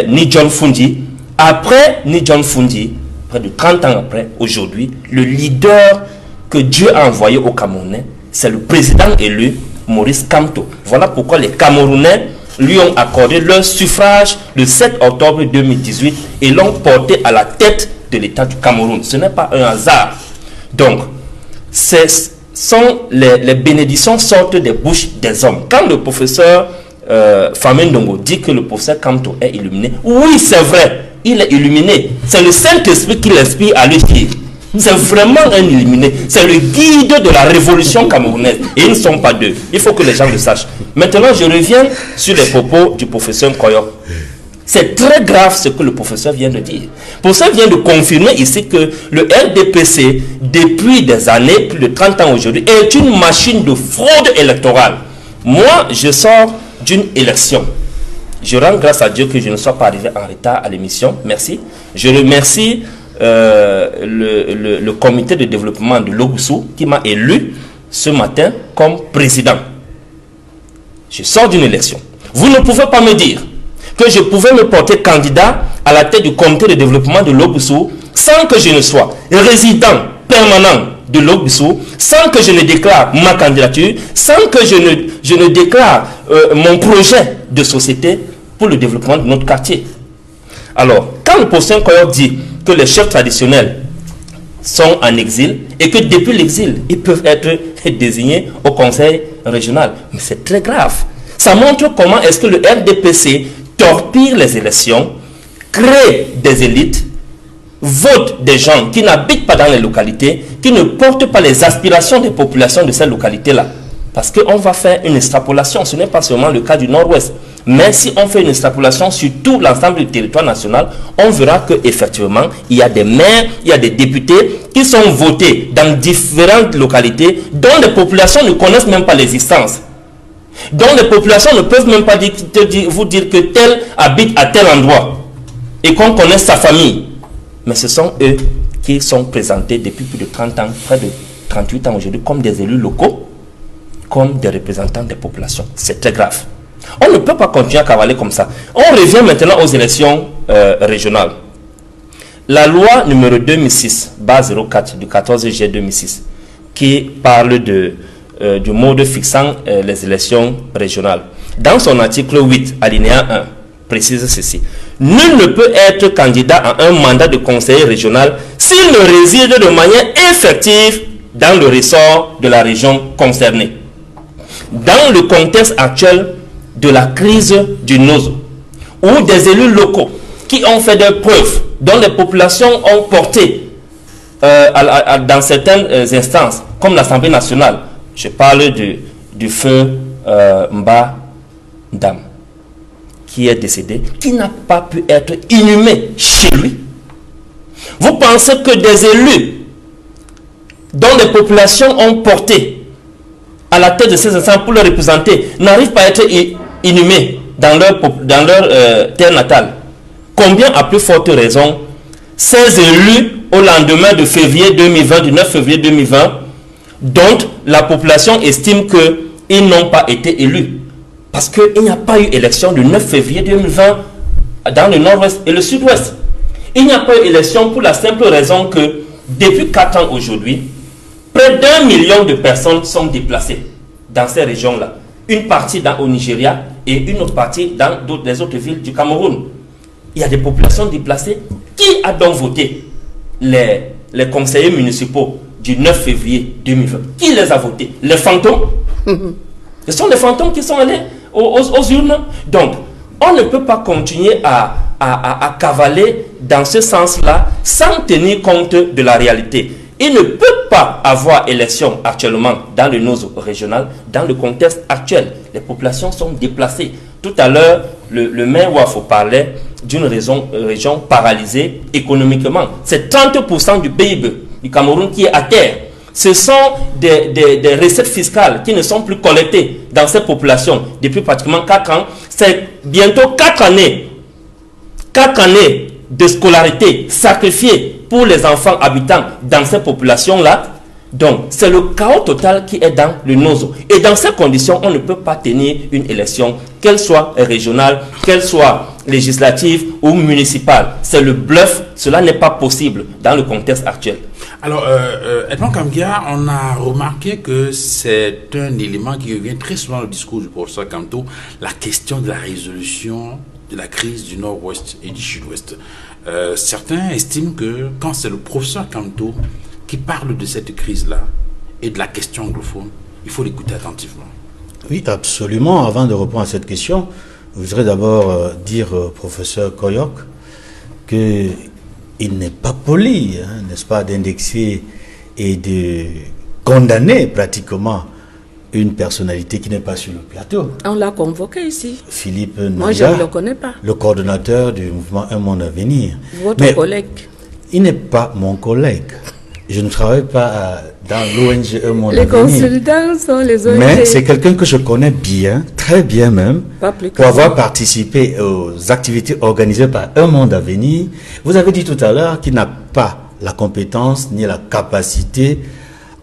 Nidjon Fundi. Après Nidjon Fundi, près de 30 ans après, aujourd'hui, le leader que Dieu a envoyé au Camerounais, c'est le président élu, Maurice Kamto. Voilà pourquoi les Camerounais lui ont accordé leur suffrage le 7 octobre 2018 et l'ont porté à la tête de l'État du Cameroun. Ce n'est pas un hasard. Donc, les bénédictions sortent des bouches des hommes. Quand le professeur Famdongo dit que le professeur Kamto est illuminé, oui, c'est vrai, il est illuminé. C'est le Saint-Esprit qui l'inspire à lui dire. C'est vraiment un illuminé. C'est le guide de la révolution camerounaise. Et ils ne sont pas 2. Il faut que les gens le sachent. Maintenant, je reviens sur les propos du professeur Koyo. C'est très grave ce que le professeur vient de dire. Le professeur vient de confirmer ici que le RDPC, depuis des années, plus de 30 ans aujourd'hui, est une machine de fraude électorale. Moi, je sors d'une élection. Je rends grâce à Dieu que je ne sois pas arrivé en retard à l'émission. Merci. Je remercie le comité de développement de Loboussou qui m'a élu ce matin comme président. Je sors d'une élection. Vous ne pouvez pas me dire que je pouvais me porter candidat à la tête du comité de développement de Loboussou sans que je ne sois résident permanent de Loboussou, sans que je ne déclare ma candidature, sans que je ne déclare mon projet de société pour le développement de notre quartier. Alors, quand le professeur Koyo dit que les chefs traditionnels sont en exil et que depuis l'exil, ils peuvent être désignés au conseil régional, mais c'est très grave. Ça montre comment est-ce que le RDPC torpille les élections, crée des élites, vote des gens qui n'habitent pas dans les localités, qui ne portent pas les aspirations des populations de ces localités-là. Parce qu'on va faire une extrapolation, ce n'est pas seulement le cas du Nord-Ouest. Mais si on fait une extrapolation sur tout l'ensemble du territoire national, on verra qu'effectivement, il y a des maires, il y a des députés qui sont votés dans différentes localités dont les populations ne connaissent même pas l'existence. Dont les populations ne peuvent même pas vous dire que tel habite à tel endroit et qu'on connaisse sa famille. Mais ce sont eux qui sont présentés depuis plus de 30 ans, près de 38 ans aujourd'hui, comme des élus locaux. comme des représentants des populations. C'est très grave. On ne peut pas continuer à cavaler comme ça. On revient maintenant aux élections régionales. La loi numéro 2006, base 04 du 14 juillet 2006, qui parle du mode fixant les élections régionales. Dans son article 8, alinéa 1, précise ceci. Nul ne peut être candidat à un mandat de conseiller régional s'il ne réside de manière effective dans le ressort de la région concernée. Dans le contexte actuel de la crise du Nozo, où des élus locaux qui ont fait des preuves, dont les populations ont porté dans certaines instances, comme l'Assemblée nationale, je parle du feu Mba Dam, qui est décédé, qui n'a pas pu être inhumé chez lui. Vous pensez que des élus dont les populations ont porté à la tête de ces instances pour les représenter n'arrivent pas à être inhumés dans leur terre natale? Combien, à plus forte raison, ces élus au lendemain de février 2020, du 9 février 2020, dont la population estime qu'ils n'ont pas été élus? Parce qu'il n'y a pas eu élection du 9 février 2020 dans le nord-ouest et le sud-ouest. Il n'y a pas eu élection pour la simple raison que depuis 4 ans aujourd'hui, près d'1 million de personnes sont déplacées dans ces régions-là. Une partie au Nigeria et une autre partie dans les autres villes du Cameroun. Il y a des populations déplacées. Qui a donc voté les conseillers municipaux du 9 février 2020? Qui les a votés? Les fantômes? Ce sont les fantômes qui sont allés aux urnes. Donc, on ne peut pas continuer à cavaler dans ce sens-là sans tenir compte de la réalité. Il ne peut pas avoir élection actuellement dans le Nozo régional, dans le contexte actuel. Les populations sont déplacées. Tout à l'heure, le maire Wafo parlait d'une région paralysée économiquement. C'est 30% du PIB du Cameroun qui est à terre. Ce sont des recettes fiscales qui ne sont plus collectées dans ces populations depuis pratiquement 4 ans. C'est bientôt 4 années de scolarité sacrifiées pour les enfants habitants dans ces populations-là. Donc, c'est le chaos total qui est dans le Nozo. Et dans ces conditions, on ne peut pas tenir une élection, qu'elle soit régionale, qu'elle soit législative ou municipale. C'est le bluff. Cela n'est pas possible dans le contexte actuel. Alors, Edmond Kamgia, on a remarqué que c'est un élément qui revient très souvent dans le discours du professeur Kamto, la question de la résolution de la crise du nord-ouest et du sud-ouest. Certains estiment que quand c'est le professeur Kamto qui parle de cette crise-là et de la question anglophone, il faut l'écouter attentivement. Oui, absolument. Avant de répondre à cette question, je voudrais d'abord dire au professeur Koyok qu'il n'est pas poli, n'est-ce pas, d'indexer et de condamner pratiquement une personnalité qui n'est pas sur le plateau. On l'a convoqué ici. Philippe Moi, Nanga, je ne le connais pas. le coordonnateur du mouvement Un Monde à Venir. Votre collègue. Il n'est pas mon collègue. Je ne travaille pas dans l'ONG Un Monde à Les Venir. consultants sont les ONG. Mais c'est quelqu'un que je connais bien, très bien même, Pas plus que pour avoir ça. participé aux activités organisées par Un Monde à Venir. Vous avez dit tout à l'heure qu'il n'a pas la compétence ni la capacité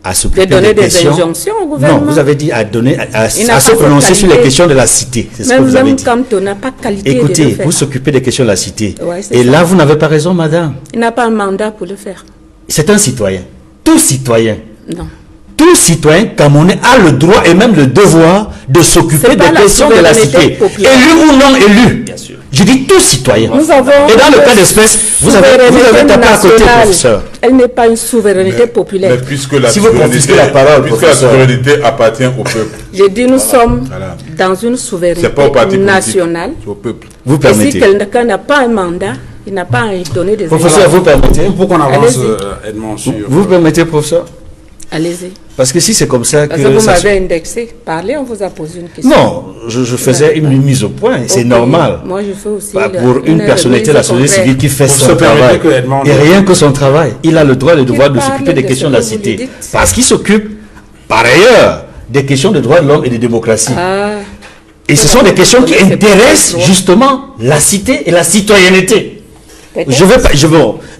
à s'occuper De donner des des questions. injonctions au gouvernement. Non, vous avez dit à donner, à Il n'a se pas prononcer cette sur les qualité. questions de la cité. C'est ce que vous avez Même dit. quand on n'a pas qualité de Écoutez, le faire. vous s'occupez des questions de la cité. Ouais, c'est Et ça. là, vous n'avez pas raison, madame. Il n'a pas un mandat pour le faire. C'est un citoyen. Tout citoyen. Non. Tout citoyen camerounais a le droit et même le devoir de s'occuper C'est pas des la questions de la souveraineté cité. populaire. Élu ou non élu. Bien sûr. Je dis tout citoyen. Nous avons Et dans le une cas d'espèce, vous avez tapé à côté, nationale. professeur. Elle n'est pas une souveraineté populaire. Mais puisque la Si vous confisquez la parole, puisque la professeur. souveraineté appartient au peuple, J'ai dit nous sommes Voilà. dans une c'est souveraineté pas au parti politique, nationale. c'est au peuple. Vous Et si permettez. quelqu'un n'a pas un mandat, il n'a pas à y donner des Professeur, injonctions. vous permettez. Pour qu'on avance, Allez-y. Edmond, sur... Vous permettez, professeur. Allez-y. Parce que si c'est comme ça Parce que que vous ça se... m'avez indexé. Parlez, on vous a posé une question. Non, je faisais une mise au point. C'est Ok. normal. Moi, je fais aussi. Bah, pour une personnalité de la société contraire. civile qui fait Pour son se permettre travail, que Edmond- et rien que son travail, il a le droit et le devoir de parle s'occuper des de questions ce de la que vous cité. lui dites. Parce qu'il s'occupe, par ailleurs, des questions de droits de l'homme et de démocratie. Ah, Et ce sont des questions qui C'est pas intéressent le droit. justement la cité et la citoyenneté. peut-être.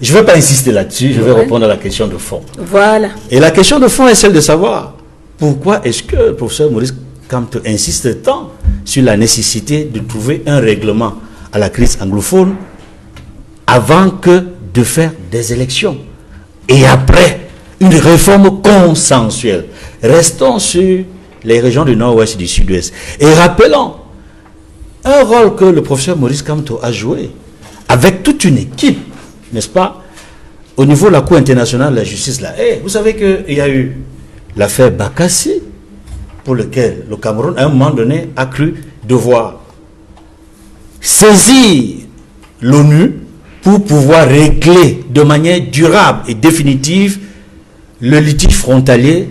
Je vais pas insister là-dessus, je vais Ouais. répondre à la question de fond. Voilà. Et la question de fond est celle de savoir pourquoi est-ce que le professeur Maurice Kamto insiste tant sur la nécessité de trouver un règlement à la crise anglophone avant que de faire des élections et après une réforme consensuelle. Restons sur les régions du nord-ouest et du sud-ouest et rappelons un rôle que le professeur Maurice Kamto a joué avec toute une équipe, n'est-ce pas, au niveau de la Cour internationale de la justice. Là. Et vous savez qu'il y a eu l'affaire Bakassi, pour lequel le Cameroun, à un moment donné, a cru devoir saisir l'ONU pour pouvoir régler de manière durable et définitive le litige frontalier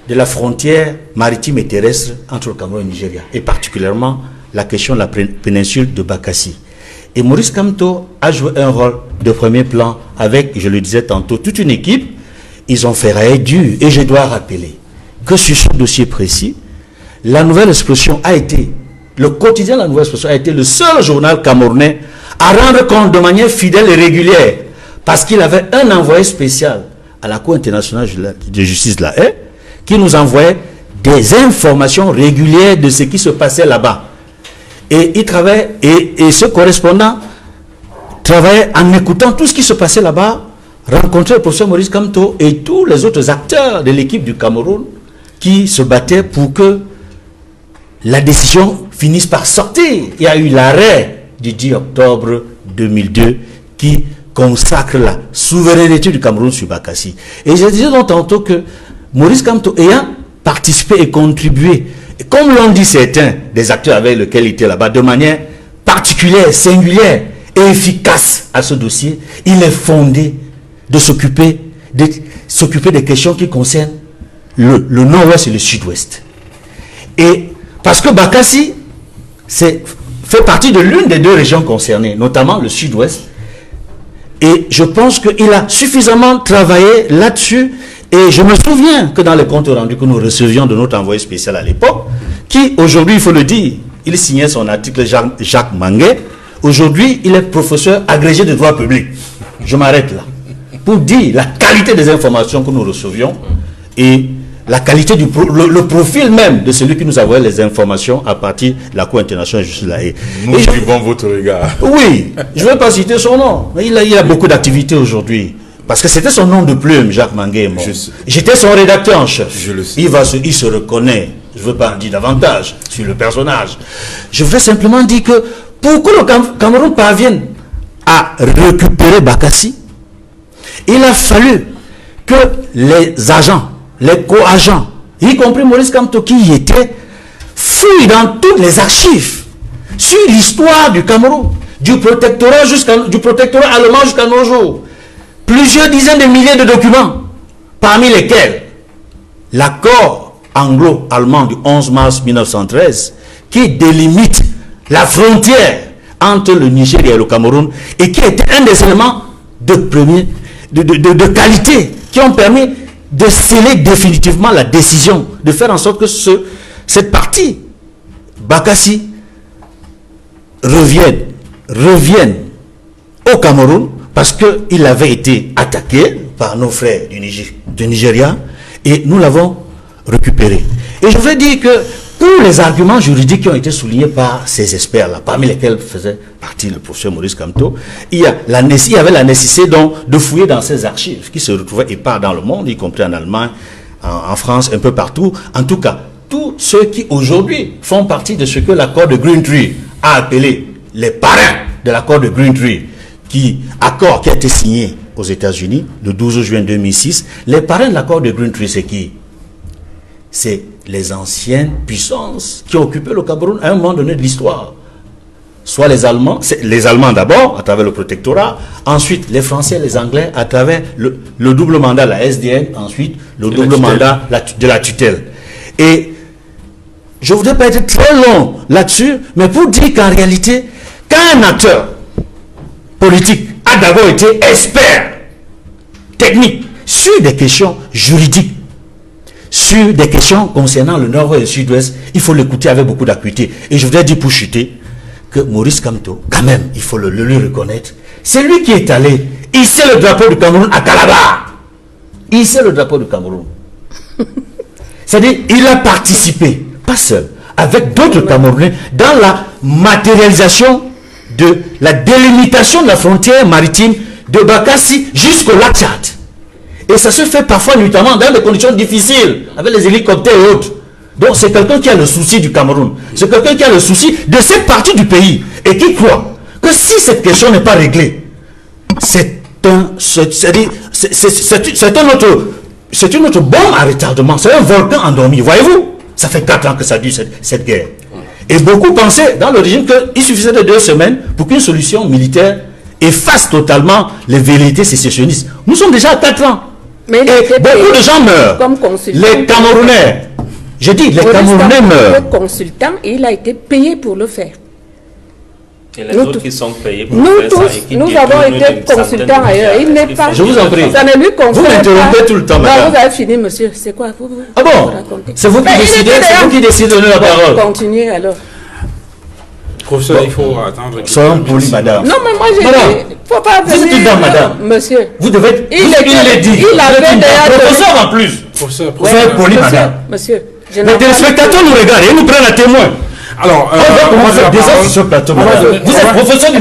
de la frontière maritime et terrestre entre le Cameroun et le Nigeria, et particulièrement la question de la péninsule de Bakassi. Et Maurice Kamto a joué un rôle de premier plan avec, je le disais tantôt, toute une équipe. Ils ont fait railler dur. Et je dois rappeler que sur ce dossier précis, la Nouvelle Expression a été, le quotidien de la Nouvelle Expression a été le seul journal camerounais à rendre compte de manière fidèle et régulière, parce qu'il avait un envoyé spécial à la Cour internationale de justice de la Haye, qui nous envoyait des informations régulières de ce qui se passait là-bas. Et il travaillait, et ce correspondant travaillait en écoutant tout ce qui se passait là-bas, rencontrait le professeur Maurice Kamto et tous les autres acteurs de l'équipe du Cameroun qui se battaient pour que la décision finisse par sortir. Il y a eu l'arrêt du 10 octobre 2002 qui consacre la souveraineté du Cameroun sur Bakassi. Et je disais donc tantôt que Maurice Kamto ayant participé et contribué, et comme l'ont dit certains des acteurs avec lesquels il était là-bas, de manière particulière, singulière et efficace à ce dossier, il est fondé de s'occuper des questions qui concernent le nord-ouest et le sud-ouest. Et parce que Bakassi fait partie de l'une des deux régions concernées, notamment le sud-ouest, et je pense qu'il a suffisamment travaillé là-dessus. Et je me souviens que dans les comptes rendus que nous recevions de notre envoyé spécial à l'époque, qui aujourd'hui, il faut le dire, il signait son article Jacques Manguet, aujourd'hui il est professeur agrégé de droit public. Je m'arrête là. Pour dire la qualité des informations que nous recevions et la qualité le profil même de celui qui nous envoyait les informations à partir de la Cour internationale de justice de la Haye. Nous suivons votre regard. Oui, je ne vais pas citer son nom, mais il a beaucoup d'activités aujourd'hui. Parce que c'était son nom de plume, Jacques Manguet. J'étais son rédacteur en chef. Je le sais. Il se reconnaît. Je ne veux pas en dire davantage sur le personnage. Je voudrais simplement dire que pour que le Cameroun parvienne à récupérer Bakassi, il a fallu que les agents, les co-agents, y compris Maurice Kamto qui y était, fouillent dans toutes les archives sur l'histoire du Cameroun, du protectorat allemand jusqu'à nos jours. Plusieurs dizaines de milliers de documents, parmi lesquels l'accord anglo-allemand du 11 mars 1913 qui délimite la frontière entre le Nigeria et le Cameroun et qui était un des éléments de qualité qui ont permis de sceller définitivement la décision, de faire en sorte que cette partie, Bakassi, revienne au Cameroun, parce qu'il avait été attaqué par nos frères du Nigeria et nous l'avons récupéré. Et je veux dire que pour les arguments juridiques qui ont été soulignés par ces experts-là, parmi lesquels faisait partie le professeur Maurice Kamto, il y avait la nécessité donc de fouiller dans ces archives qui se retrouvaient épars dans le monde, y compris en Allemagne, en France, un peu partout. En tout cas, tous ceux qui aujourd'hui font partie de ce que l'accord de Green Tree a appelé les parrains de l'accord de Green Tree, accord qui a été signé aux États-Unis le 12 juin 2006. Les parrains de l'accord de Green Tree, c'est qui? C'est les anciennes puissances qui occupaient le Cameroun à un moment donné de l'histoire. Soit les Allemands d'abord, à travers le protectorat, ensuite les Français et les Anglais à travers le double mandat, la SDN, ensuite le double mandat de la tutelle. Et je ne voudrais pas être très long là-dessus, mais pour dire qu'en réalité, quand un acteur politique a d'abord été expert technique sur des questions juridiques, sur des questions concernant le nord et le sud-ouest, il faut l'écouter avec beaucoup d'acuité. Et je voudrais dire pour chuter que Maurice Kamto, quand même, il faut le lui reconnaître, c'est lui qui est allé hisser le drapeau du Cameroun à Calabar. Hisser le drapeau du Cameroun. C'est-à-dire, il a participé, pas seul, avec d'autres Camerounais, dans la matérialisation de la délimitation de la frontière maritime de Bakassi jusqu'au lac Tchad. Et ça se fait parfois notamment dans des conditions difficiles, avec les hélicoptères et autres. Donc c'est quelqu'un qui a le souci du Cameroun. C'est quelqu'un qui a le souci de cette partie du pays et qui croit que si cette question n'est pas réglée, c'est une autre bombe à retardement. C'est un volcan endormi. Voyez-vous, ça fait 4 ans que ça dure cette guerre. Et beaucoup pensaient dans l'origine qu'il suffisait de 2 semaines pour qu'une solution militaire efface totalement les velléités sécessionnistes. Nous sommes déjà à 4 ans. Mais et beaucoup de gens meurent. Les Camerounais, je dis, les Camerounais meurent. Le consultant, il a été payé pour le faire. Et les autres qui sont payés pour nous faire ça et qui nous avons été consultants ailleurs. Il n'est pas. Je vous en prie. Ça ne lui concerne pas. Vous m'interrompez tout le temps, madame. Vous avez fini, monsieur. C'est quoi vous Ah bon? C'est vous qui décidez, c'est vous qui décidez de donner la parole. Continuez alors. Professeur, il faut attendre. Soyons polis, madame. Non, mais moi j'ai dit, faut pas venir. Vous êtes une dame, madame. Monsieur. Vous devez être. Il l'a dit. Il avait d'ailleurs. Professeur en plus. Soyez poli, madame. Monsieur. Les téléspectateurs nous regardent et nous prennent à témoin. Alors, on va commencer déjà sur ce plateau. Vous êtes professeur du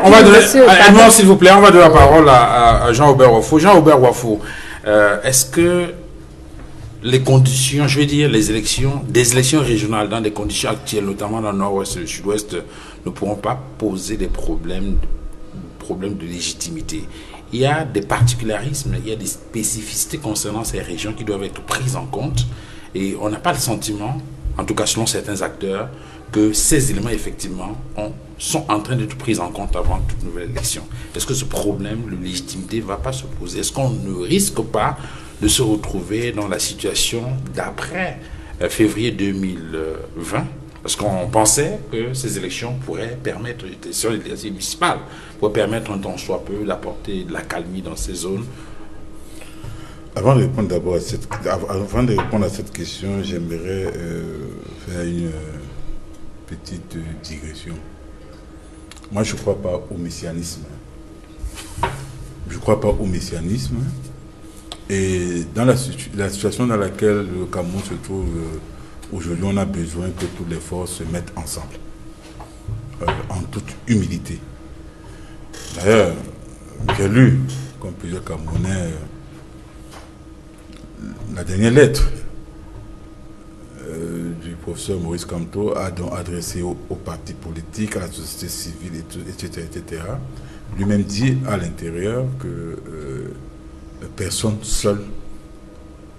on va donner, s'il vous plaît, on va donner la parole à Jean-Aubert Wafou. Jean-Aubert Wafou, est-ce que les conditions, je veux dire, des élections régionales dans des conditions actuelles, notamment dans le nord-ouest et le sud-ouest, ne pourront pas poser des problèmes de légitimité? Il y a des particularismes, il y a des spécificités concernant ces régions qui doivent être prises en compte, et on n'a pas le sentiment, en tout cas selon certains acteurs, que ces éléments effectivement sont en train d'être pris en compte avant toute nouvelle élection. Est-ce que ce problème de légitimité ne va pas se poser? Est-ce qu'on ne risque pas de se retrouver dans la situation d'après février 2020? Parce qu'on pensait que ces élections pourraient permettre, les élections municipales, pourraient permettre un temps soit peu d'apporter de la calmie dans ces zones. Avant de répondre à cette question, j'aimerais faire une petite digression. Moi, je ne crois pas au messianisme. Je ne crois pas au messianisme. Et dans la situation dans laquelle le Cameroun se trouve aujourd'hui, on a besoin que toutes les forces se mettent ensemble, en toute humilité. D'ailleurs, j'ai lu, comme plusieurs Camerounais, la dernière lettre du professeur Maurice Kamto a donc adressé aux partis politiques, à la société civile, etc. Lui-même dit à l'intérieur que personne seul,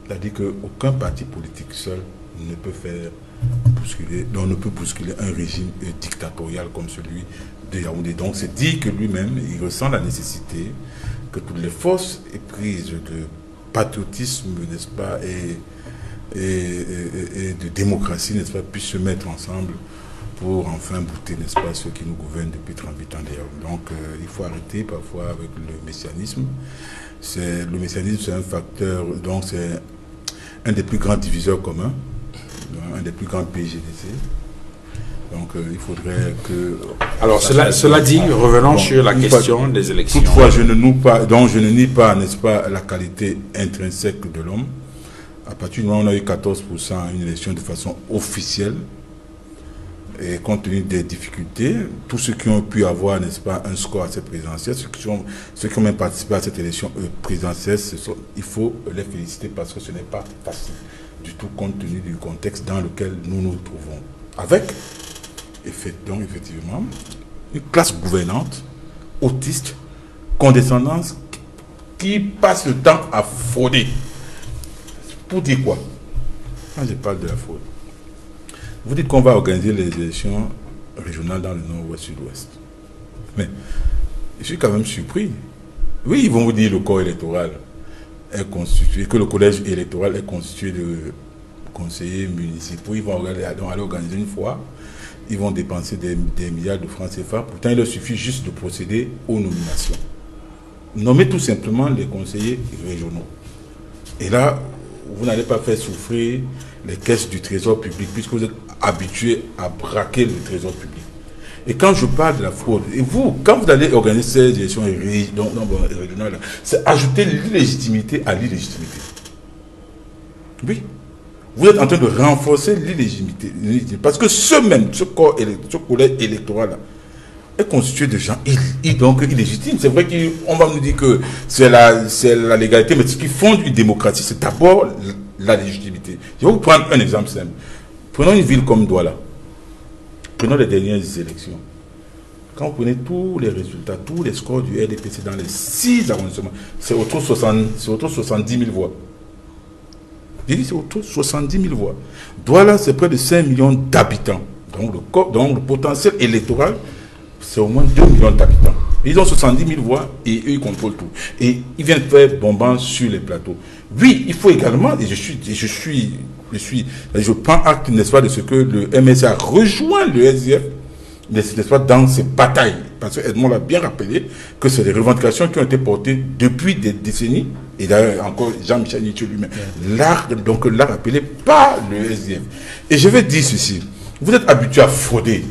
c'est-à-dire qu'aucun parti politique seul ne peut faire bousculer, donc ne peut bousculer un régime dictatorial comme celui de Yaoundé. Donc c'est dit que lui-même, il ressent la nécessité que toutes les forces prises de patriotisme, n'est-ce pas, et de démocratie, n'est-ce pas, puissent se mettre ensemble pour enfin bouter, n'est-ce pas, ceux qui nous gouvernent depuis 38 ans d'ailleurs. Donc il faut arrêter parfois avec le messianisme. Le messianisme, c'est un facteur, donc c'est un des plus grands diviseurs communs, un des plus grands PGDC. Donc il faudrait que... Alors cela dit, revenons sur la question des élections. Toutefois, je ne nie pas, n'est-ce pas, la qualité intrinsèque de l'homme. À partir du moment où on a eu 14% à une élection de façon officielle, et compte tenu des difficultés, tous ceux qui ont pu avoir, n'est-ce pas, un score à cette présidentielle, ceux qui ont même participé à cette élection présidentielle, il faut les féliciter parce que ce n'est pas facile du tout compte tenu du contexte dans lequel nous nous trouvons. Avec, donc effectivement, une classe gouvernante, autiste, condescendante, qui passe le temps à frauder. Pour dire quoi? Quand je parle de la fraude, vous dites qu'on va organiser les élections régionales dans le nord-ouest, sud-ouest. Mais je suis quand même surpris. Oui, ils vont vous dire que le corps électoral est constitué, que le collège électoral est constitué de conseillers municipaux. Ils vont aller organiser une fois. Ils vont dépenser des milliards de francs CFA. Pourtant, il leur suffit juste de procéder aux nominations. Nommer tout simplement les conseillers régionaux. Et là, vous n'allez pas faire souffrir les caisses du trésor public puisque vous êtes habitués à braquer le trésor public. Et quand je parle de la fraude, et vous, quand vous allez organiser ces élections régionales, c'est ajouter l'illégitimité à l'illégitimité. Oui. vous êtes en train de renforcer l'illégitimité. Parce que ce collège électoral-là est constitué de gens donc illégitimes. C'est vrai qu'on va nous dire que c'est la légalité, mais ce qui fonde une démocratie, c'est d'abord la légitimité. Je vais vous prendre un exemple simple. Prenons une ville comme Douala. Prenons les dernières élections. Quand vous prenez tous les résultats, tous les scores du RDPC dans les 6 arrondissements, c'est autour de 70 000 voix. J'ai dit c'est autour de 70 000 voix. Douala, c'est près de 5 millions d'habitants. Donc le potentiel électoral, c'est au moins 2 millions d'habitants. Ils ont 70 000 voix et eux, ils contrôlent tout. Et ils viennent faire bonbon sur les plateaux. Oui, il faut également, et je prends acte, n'est-ce pas, de ce que le MSA a rejoint le SDF, n'est-ce pas, dans ces batailles. Parce que Edmond l'a bien rappelé que c'est des revendications qui ont été portées depuis des décennies, et d'ailleurs encore Jean-Michel Nietzsche lui-même l'a rappelé par le SDF. Et je vais dire ceci, vous êtes habitués à frauder.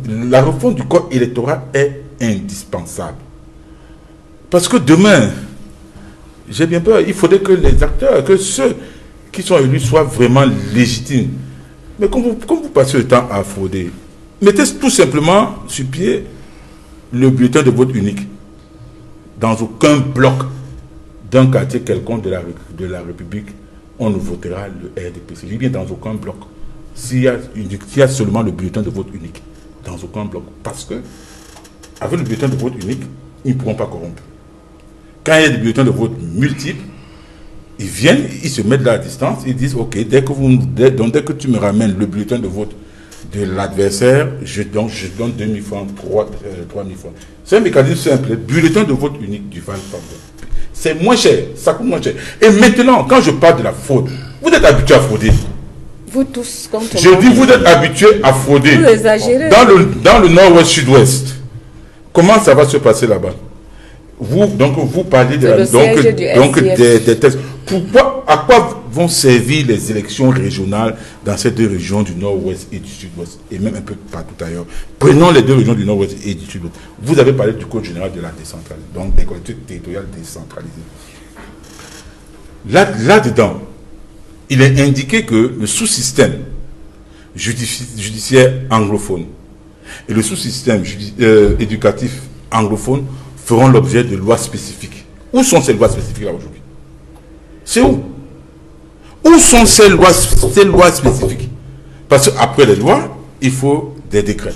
La réforme du code électoral est indispensable. Parce que demain, j'ai bien peur, il faudrait que les acteurs, que ceux qui sont élus soient vraiment légitimes. Mais comme vous passez le temps à frauder, mettez tout simplement sur pied le bulletin de vote unique. Dans aucun bloc d'un quartier quelconque de la République, on ne votera le RDPC. Je dis bien dans aucun bloc. S'il y a seulement le bulletin de vote unique, dans aucun bloc. Parce que, avec le bulletin de vote unique, ils ne pourront pas corrompre. Quand il y a des bulletins de vote multiples, ils viennent, ils se mettent là à distance, ils disent, ok, dès que tu me ramènes le bulletin de vote de l'adversaire, je donne 2 000 francs, 3 000 francs. C'est un mécanisme simple, bulletin de vote unique du Val Fabien. C'est moins cher, ça coûte moins cher. Et maintenant, quand je parle de la fraude, vous êtes habitués à frauder. Vous tous, quand on Je dis, vous êtes habitués à frauder. Vous exagérez. Dans le nord-ouest, sud-ouest, comment ça va se passer là-bas? Vous parlez des tests. À quoi vont servir les élections régionales dans ces deux régions du nord-ouest et du sud-ouest, et même un peu partout ailleurs? Prenons les deux régions du nord-ouest et du sud-ouest. Vous avez parlé du Code général de la décentralisation, donc des collectivités territoriales décentralisées. Là-dedans, il est indiqué que le sous-système judiciaire anglophone et le sous-système éducatif anglophone feront l'objet de lois spécifiques. Où sont ces lois spécifiques là aujourd'hui? C'est où? Où sont ces lois spécifiques? Parce qu'après les lois, il faut des décrets.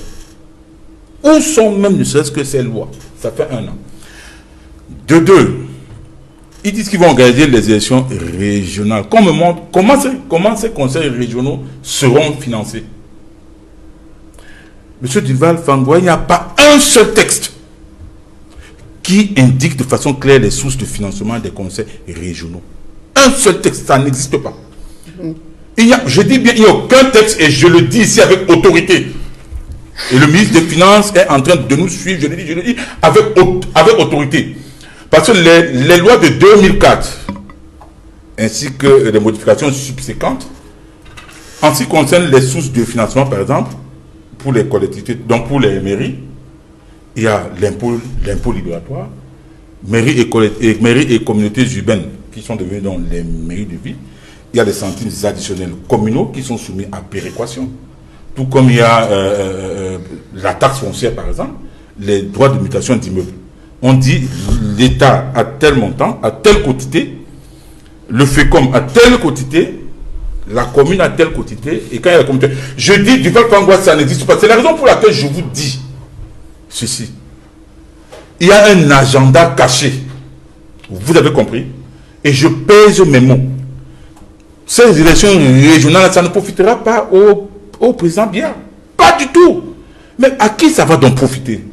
Où sont même ne serait-ce que ces lois? Ça fait 1 an. De deux, ils disent qu'ils vont organiser les élections régionales. Qu'on me montre comment ces conseils régionaux seront financés. Monsieur Duval Fangoua, il n'y a pas un seul texte qui indique de façon claire les sources de financement des conseils régionaux. Un seul texte, ça n'existe pas. Je dis bien, il n'y a aucun texte, et je le dis ici avec autorité. Et le ministre des Finances est en train de nous suivre, je le dis avec autorité. Parce que les lois de 2004, ainsi que les modifications subséquentes, en ce qui concerne les sources de financement, par exemple, pour les collectivités, donc pour les mairies, il y a l'impôt libératoire, mairies et communautés urbaines qui sont devenues donc les mairies de ville. Il y a les centimes additionnels communaux qui sont soumis à péréquation. Tout comme il y a la taxe foncière, par exemple, les droits de mutation d'immeubles. On dit l'État à tel montant, à telle quantité, le FECOM à telle quantité, la commune à telle quantité, et quand il y a la communauté. Je dis, du Val-Fangoua, ça n'existe pas. C'est la raison pour laquelle je vous dis ceci. Il y a un agenda caché. Vous avez compris? Et je pèse mes mots. Ces élections régionales, ça ne profitera pas au président Biya. Pas du tout. Mais à qui ça va donc profiter?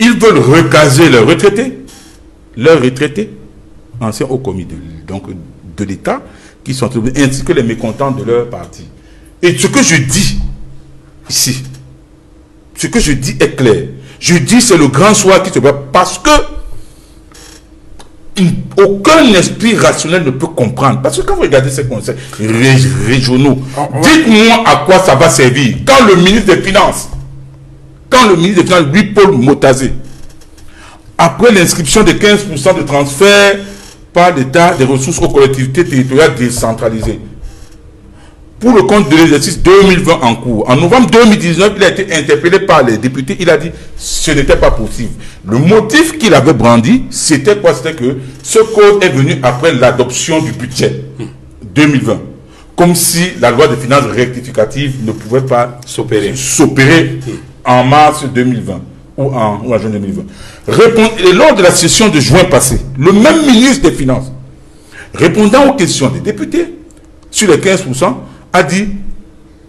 Ils veulent recaser leurs retraités, anciens hauts commis de l'État, qui sont ainsi que les mécontents de leur parti. Et ce que je dis ici, ce que je dis est clair. Je dis c'est le grand soir qui se bat parce que aucun esprit rationnel ne peut comprendre. Parce que quand vous regardez ces conseils régionaux, dites-moi à quoi ça va servir. Quand le ministre des Finances, lui, Paul Motazé, après l'inscription de 15% de transfert par l'État des ressources aux collectivités territoriales décentralisées, pour le compte de l'exercice 2020 en cours. En novembre 2019, il a été interpellé par les députés. Il a dit ce n'était pas possible. Le motif qu'il avait brandi, c'était quoi? C'était que ce code est venu après l'adoption du budget 2020. Comme si la loi de finances rectificative ne pouvait pas s'opérer en mars 2020 ou en juin 2020. Et lors de la session de juin passé, le même ministre des Finances, répondant aux questions des députés sur les 15%, a dit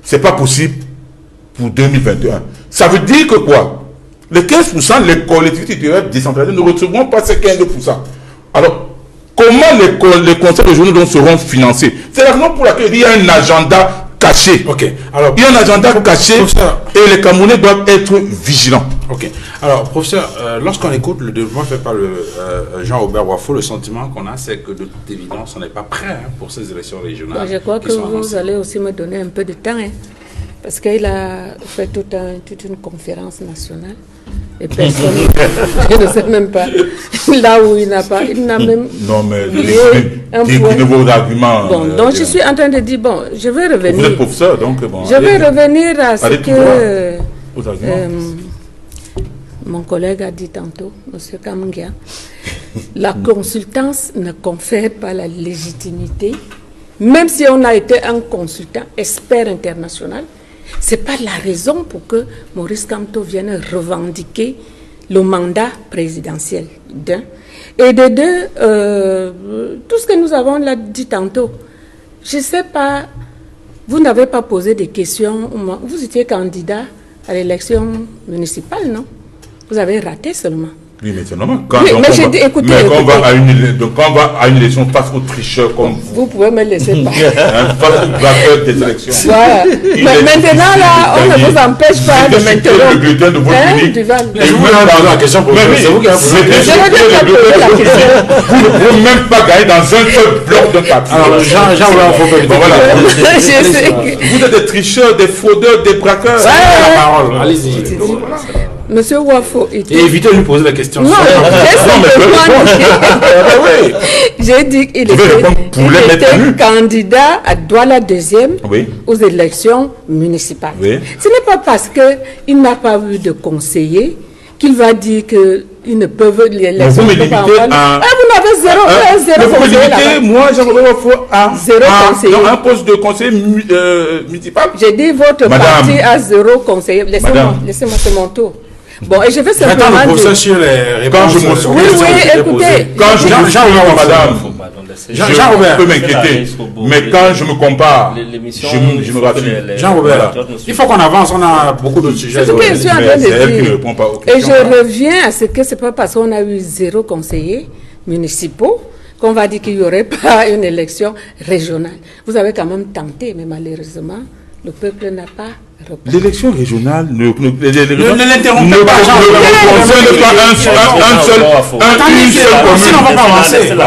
c'est pas possible pour 2021. Ça veut dire que quoi? Les 15%, les collectivités territoriales décentralisées ne recevront pas ces 15%. Alors, comment les conseils régionaux donc seront financés? C'est la raison pour laquelle il y a un agenda caché. Ok. Alors, il y a un agenda caché et les Camerounais doivent être vigilants. Ok. Alors, professeur, lorsqu'on écoute le développement fait par le Jean-Robert Wafo, le sentiment qu'on a, c'est que de toute évidence, on n'est pas prêt pour ces élections régionales. Je crois que vous allez aussi me donner un peu de temps, parce qu'il a fait toute une conférence nationale. Et personne, je ne sais même pas, là où il n'a même... Non, mais déclinez vos arguments. Bon, donc je suis en train de dire, bon, je vais revenir... Vous êtes professeur, donc bon... Je vais revenir à ce que mon collègue a dit tantôt, M. Kamngia. La consultance ne confère pas la légitimité, même si on a été un consultant expert international. Ce n'est pas la raison pour que Maurice Kamto vienne revendiquer le mandat présidentiel, d'un. Et de deux, tout ce que nous avons là dit tantôt, je ne sais pas, vous n'avez pas posé des questions. Vous étiez candidat à l'élection municipale, non? Vous avez raté seulement. Oui, mais c'est normal. Quand on va à une élection face aux tricheurs comme vous pouvez me laisser parler. Face aux vainqueurs des élections. Voilà. Mais maintenant, là, on ne vous empêche pas de m'interrompre. Le bulletin de vote Duval. Je vous poser la question, c'est vous qui avez posé la question. Vous ne pouvez même pas gagner dans un seul bloc de papier. Alors, vous êtes des tricheurs, des fraudeurs, des braqueurs. La parole, allez-y. Monsieur Wafo, et évitez de lui poser la question. Non, j'ai dit qu'il était candidat à Douala 2e aux élections municipales. Oui. Ce n'est pas parce qu'il n'a pas eu de conseiller qu'il va dire qu'ils ne peuvent l'élection. Vous me limitez à... vous n'avez zéro conseiller là-bas. Moi, j'aimerais Wafo à un poste de conseiller municipal. J'ai dit votre parti a zéro conseiller. Laissez-moi, c'est mon tour. Bon, et je vais simplement dire... sur les réponses. Quand je me souviens, écoutez, quand je me madame, Jean-Robert, je peux m'inquiéter, mais quand je me compare, je me rassure. Jean-Robert, il faut qu'on avance, on a beaucoup d'autres sujets. C'est ce que je suis en train de dire. Et je reviens à ce que c'est pas parce qu'on a eu zéro conseiller municipaux qu'on va dire qu'il n'y aurait pas une élection régionale. Vous avez quand même tenté, mais malheureusement, le peuple n'a pas repris. L'élection régionale ne l'interrompez pas. concerne pas une seule commune. Sinon, on ne va pas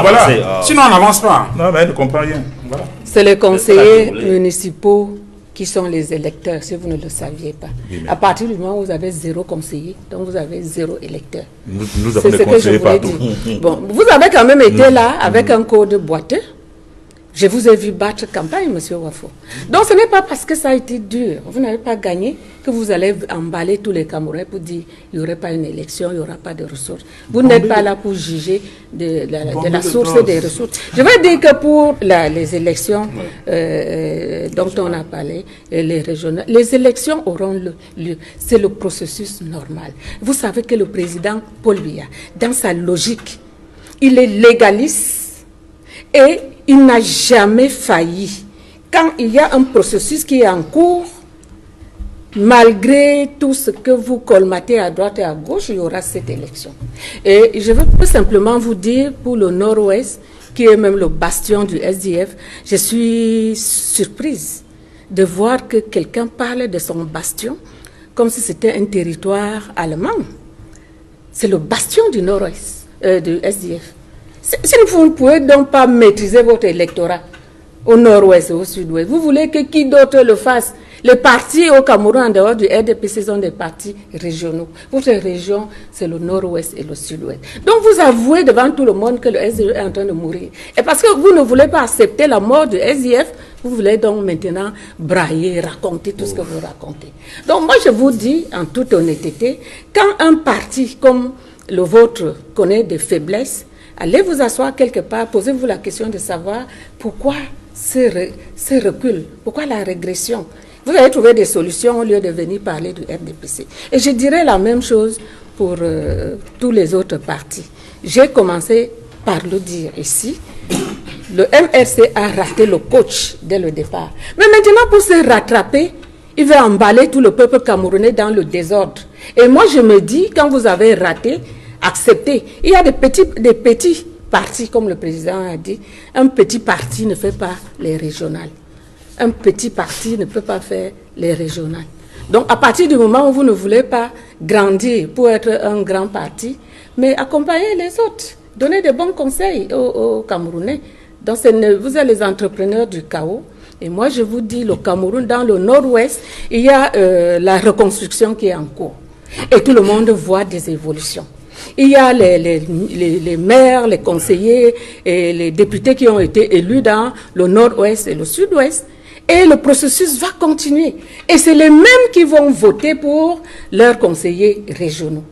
avancer. Sinon, on n'avance pas. Non, mais elle ne comprend rien. Voilà. C'est les conseillers municipaux qui sont les électeurs, si vous ne le saviez pas. À partir du moment où vous avez zéro conseiller, donc vous avez zéro électeur. Nous avons des conseillers partout. Bon, vous avez quand même été là avec un code boiteux. Je vous ai vu battre campagne, monsieur Wafo. Donc ce n'est pas parce que ça a été dur, vous n'avez pas gagné, que vous allez emballer tous les Camerounais pour dire qu'il n'y aurait pas une élection, il n'y aura pas de ressources. Vous n'êtes pas là pour juger de la source des ressources. Je vais dire que pour les élections dont on a parlé, les régionales, les élections auront lieu. C'est le processus normal. Vous savez que le président Paul Biya, dans sa logique, il est légaliste et il n'a jamais failli. Quand il y a un processus qui est en cours, malgré tout ce que vous colmatez à droite et à gauche, il y aura cette élection. Et je veux tout simplement vous dire, pour le Nord-Ouest, qui est même le bastion du SDF, je suis surprise de voir que quelqu'un parle de son bastion comme si c'était un territoire allemand. C'est le bastion du Nord-Ouest, du SDF. Si vous ne pouvez donc pas maîtriser votre électorat au nord-ouest et au sud-ouest, vous voulez que qui d'autre le fasse? Les partis au Cameroun, en dehors du RDPC, sont des partis régionaux. Votre région, c'est le nord-ouest et le sud-ouest. Donc vous avouez devant tout le monde que le SDF est en train de mourir. Et parce que vous ne voulez pas accepter la mort du SDF, vous voulez donc maintenant brailler, raconter tout ce que vous racontez. Donc moi je vous dis en toute honnêteté, quand un parti comme le vôtre connaît des faiblesses, allez vous asseoir quelque part, posez-vous la question de savoir pourquoi ce recul, pourquoi la régression. Vous allez trouver des solutions au lieu de venir parler du RDPC. Et je dirais la même chose pour tous les autres partis. J'ai commencé par le dire ici. Le MRC a raté le coach dès le départ. Mais maintenant, pour se rattraper, il veut emballer tout le peuple camerounais dans le désordre. Et moi, je me dis, quand vous avez raté, acceptez. Il y a des petits partis, comme le président a dit. Un petit parti ne fait pas les régionales. Un petit parti ne peut pas faire les régionales. Donc, à partir du moment où vous ne voulez pas grandir pour être un grand parti, mais accompagnez les autres. Donnez de bons conseils aux Camerounais. Donc, vous êtes les entrepreneurs du chaos. Et moi, je vous dis, le Cameroun, dans le nord-ouest, il y a la reconstruction qui est en cours. Et tout le monde voit des évolutions. Il y a les maires, les conseillers et les députés qui ont été élus dans le nord-ouest et le sud-ouest. Et le processus va continuer. Et c'est les mêmes qui vont voter pour leurs conseillers régionaux.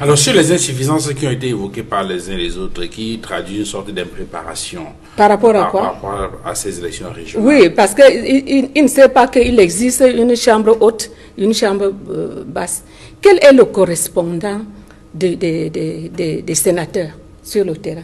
Alors, sur les insuffisances qui ont été évoquées par les uns et les autres, qui traduisent une sorte d'impréparation. Par rapport à quoi? Par rapport à ces élections régionales. Oui, parce qu'il ne sait pas qu'il existe une chambre haute, une chambre basse. Quel est le correspondant des sénateurs sur le terrain?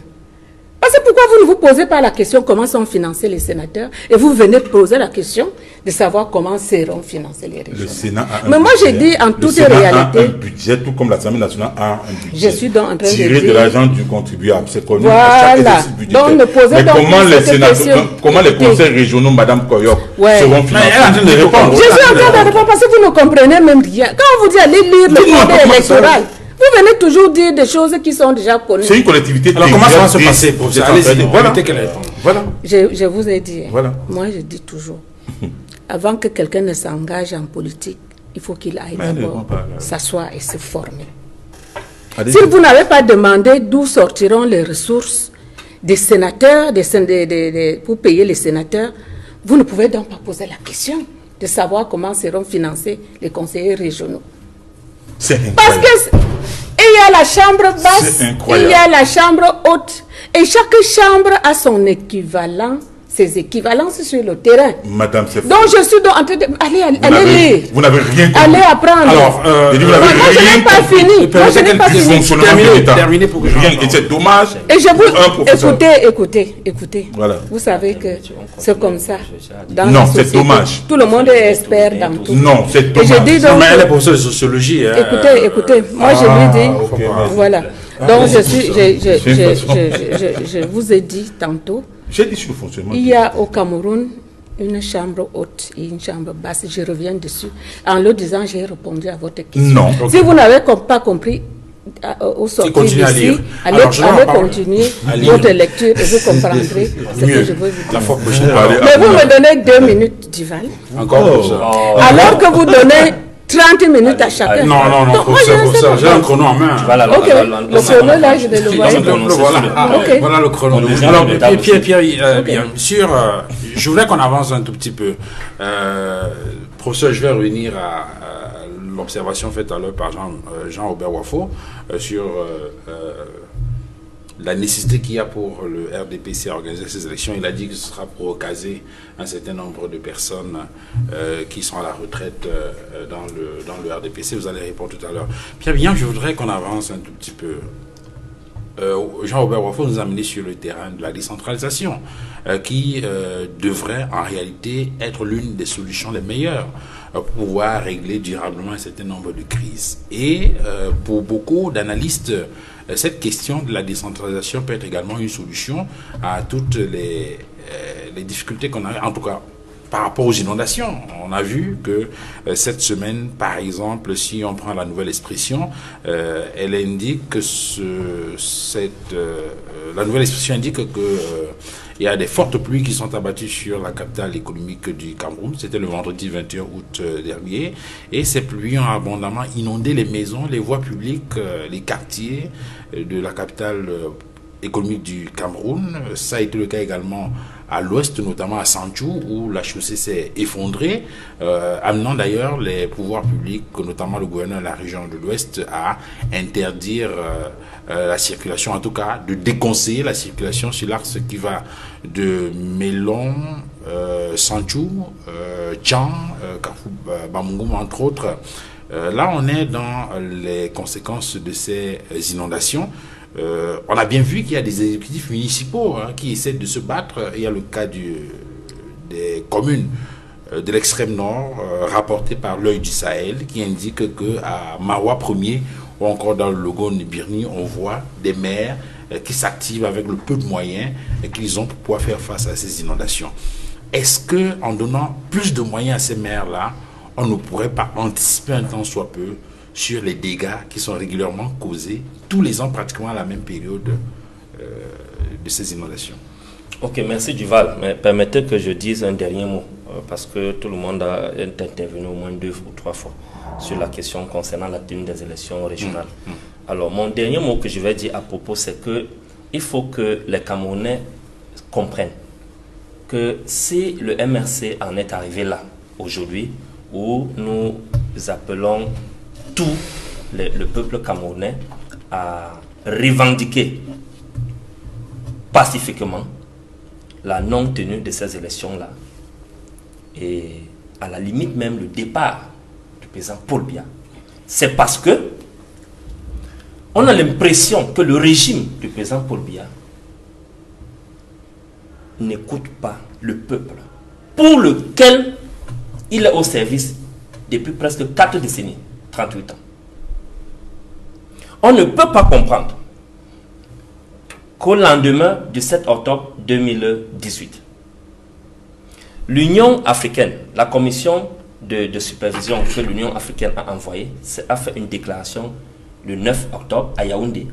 Parce que pourquoi vous ne vous posez pas la question comment sont financés les sénateurs et vous venez de poser la question de savoir comment seront financés les régions. Le Sénat a un Mais moi je dis en toute réalité. A un budget, tout comme l'Assemblée nationale a un budget. Je suis donc en train de tiré dire. de l'argent du contribuable. C'est connu Voilà. à chaque exercice budgétaire. Donc, ne posez mais donc comment les cette sénateurs, question. comment les conseils régionaux, Madame Koyok, Ouais. seront financés? elle est en train de répondre. Je suis en train de répondre parce que vous ne comprenez même rien. Quand on vous dit allez lire le Dis-moi, code comment ça électoral, vous venez toujours dire des choses qui sont déjà connues. C'est une collectivité. Alors, comment ça va se territoriale. passer pour ça? Allez-y, Allez-y, voilà. permettez qu'elle réponde. Voilà. Je vous ai dit, Voilà. moi je dis toujours, avant que quelqu'un ne s'engage en politique, il faut qu'il aille Mais elle ne d'abord répond pas, là. s'asseoir et se former. Allez-y. Si vous n'avez pas demandé d'où sortiront les ressources des sénateurs, pour payer les sénateurs, vous ne pouvez donc pas poser la question de savoir comment seront financés les conseillers régionaux. C'est Parce incroyable. que il y a la chambre basse, C'est incroyable. il y a la chambre haute, et chaque chambre a son équivalent, ses équivalences sur le terrain. Madame, c'est faux. Donc je suis donc en train de allez lire, Vous n'avez rien compris. allez apprendre. Alors, J'ai dit, vous n'avez moi je rien n'ai pas compris. fini, moi je n'ai pas Du fini. fonctionnement de l'État. terminez pour que je Rien. m'entende. Et c'est dommage. Et je pour un vous professeur. écoutez. Voilà. Vous savez que c'est comme ça. Dans Non, la c'est société. dommage. Tout le monde est expert dans tout. Non, c'est Et dommage. je dis donc, Mais elle est professeure de sociologie. hein. écoutez, moi je lui dis, ok, merci. voilà. Donc je vous ai dit tantôt, J'ai dit sur le fonctionnement. il y a au Cameroun une chambre haute et une chambre basse. Je reviens dessus. En le disant, j'ai répondu à votre question. Non. Si vous n'avez pas compris, au sortir continuez à d'ici, lire. allez Alors, je vais en parler. continuer À lire. votre lecture et vous comprendrez ce que Mieux. je veux vous La dire. fois prochaine. Allez, Mais vous me donnez 2 minutes d'Ival, Encore pour ça. alors que vous donnez 30 minutes à chacun. Non, Donc, moi, je ne sais professeur, pas. j'ai un chrono en main. Voilà, Ok, le chrono là, je vais le voir. Ok. Voilà le chrono. On Alors, est dans Pierre, bien sûr, je voudrais qu'on avance un tout petit peu. Professeur, je vais revenir à l'observation faite à l'heure par Jean-Aubert Wafo sur la nécessité qu'il y a pour le RDPC à organiser ces élections. Il a dit que ce sera pour caser un certain nombre de personnes qui sont à la retraite dans le RDPC. Vous allez répondre tout à l'heure. Pierre Bignan, je voudrais qu'on avance un tout petit peu. Jean-Aubert Wafo nous a amené sur le terrain de la décentralisation qui devrait en réalité être l'une des solutions les meilleures pour pouvoir régler durablement un certain nombre de crises. Et pour beaucoup d'analystes, cette question de la décentralisation peut être également une solution à toutes les difficultés qu'on a, en tout cas par rapport aux inondations. On a vu que cette semaine, par exemple, si on prend la nouvelle expression, elle indique que la nouvelle expression indique que il y a des fortes pluies qui sont abattues sur la capitale économique du Cameroun. C'était le vendredi 21 août dernier. Et ces pluies ont abondamment inondé les maisons, les voies publiques, les quartiers de la capitale économique du Cameroun. Ça a été le cas également à l'ouest, notamment à Santhiou, où la chaussée s'est effondrée, amenant d'ailleurs les pouvoirs publics, notamment le gouverneur de la région de l'ouest, à interdire la circulation, en tout cas de déconseiller la circulation sur l'axe qui va de Mélon, Santhiou, Tchang, Kafou, Bamungum, entre autres. Là, on est dans les conséquences de ces inondations. On a bien vu qu'il y a des exécutifs municipaux qui essaient de se battre. Il y a le cas des communes de l'extrême nord rapporté par l'œil du Sahel qui indique qu'à Mawa 1er ou encore dans le Logone-Birni, on voit des maires qui s'activent avec le peu de moyens qu'ils ont pour pouvoir faire face à ces inondations. Est-ce qu'en donnant plus de moyens à ces maires-là, on ne pourrait pas anticiper un temps soit peu sur les dégâts qui sont régulièrement causés tous les ans pratiquement à la même période de ces inondations? Ok, merci Duval. Mais permettez que je dise un dernier mot, parce que tout le monde a intervenu au moins 2 ou 3 fois sur la question concernant la tenue des élections régionales. Alors, mon dernier mot que je vais dire à propos, c'est que il faut que les Camerounais comprennent que si le MRC en est arrivé là, aujourd'hui, où nous appelons tout le peuple camerounais à revendiquer pacifiquement la non-tenue de ces élections-là et à la limite même le départ du président Paul Biya, c'est parce que on a l'impression que le régime du président Paul Biya n'écoute pas le peuple pour lequel il est au service depuis presque 4 décennies, 38 ans. On ne peut pas comprendre qu'au lendemain du 7 octobre 2018, l'Union africaine, la commission de supervision que l'Union africaine a envoyée, a fait une déclaration le 9 octobre à Yaoundé.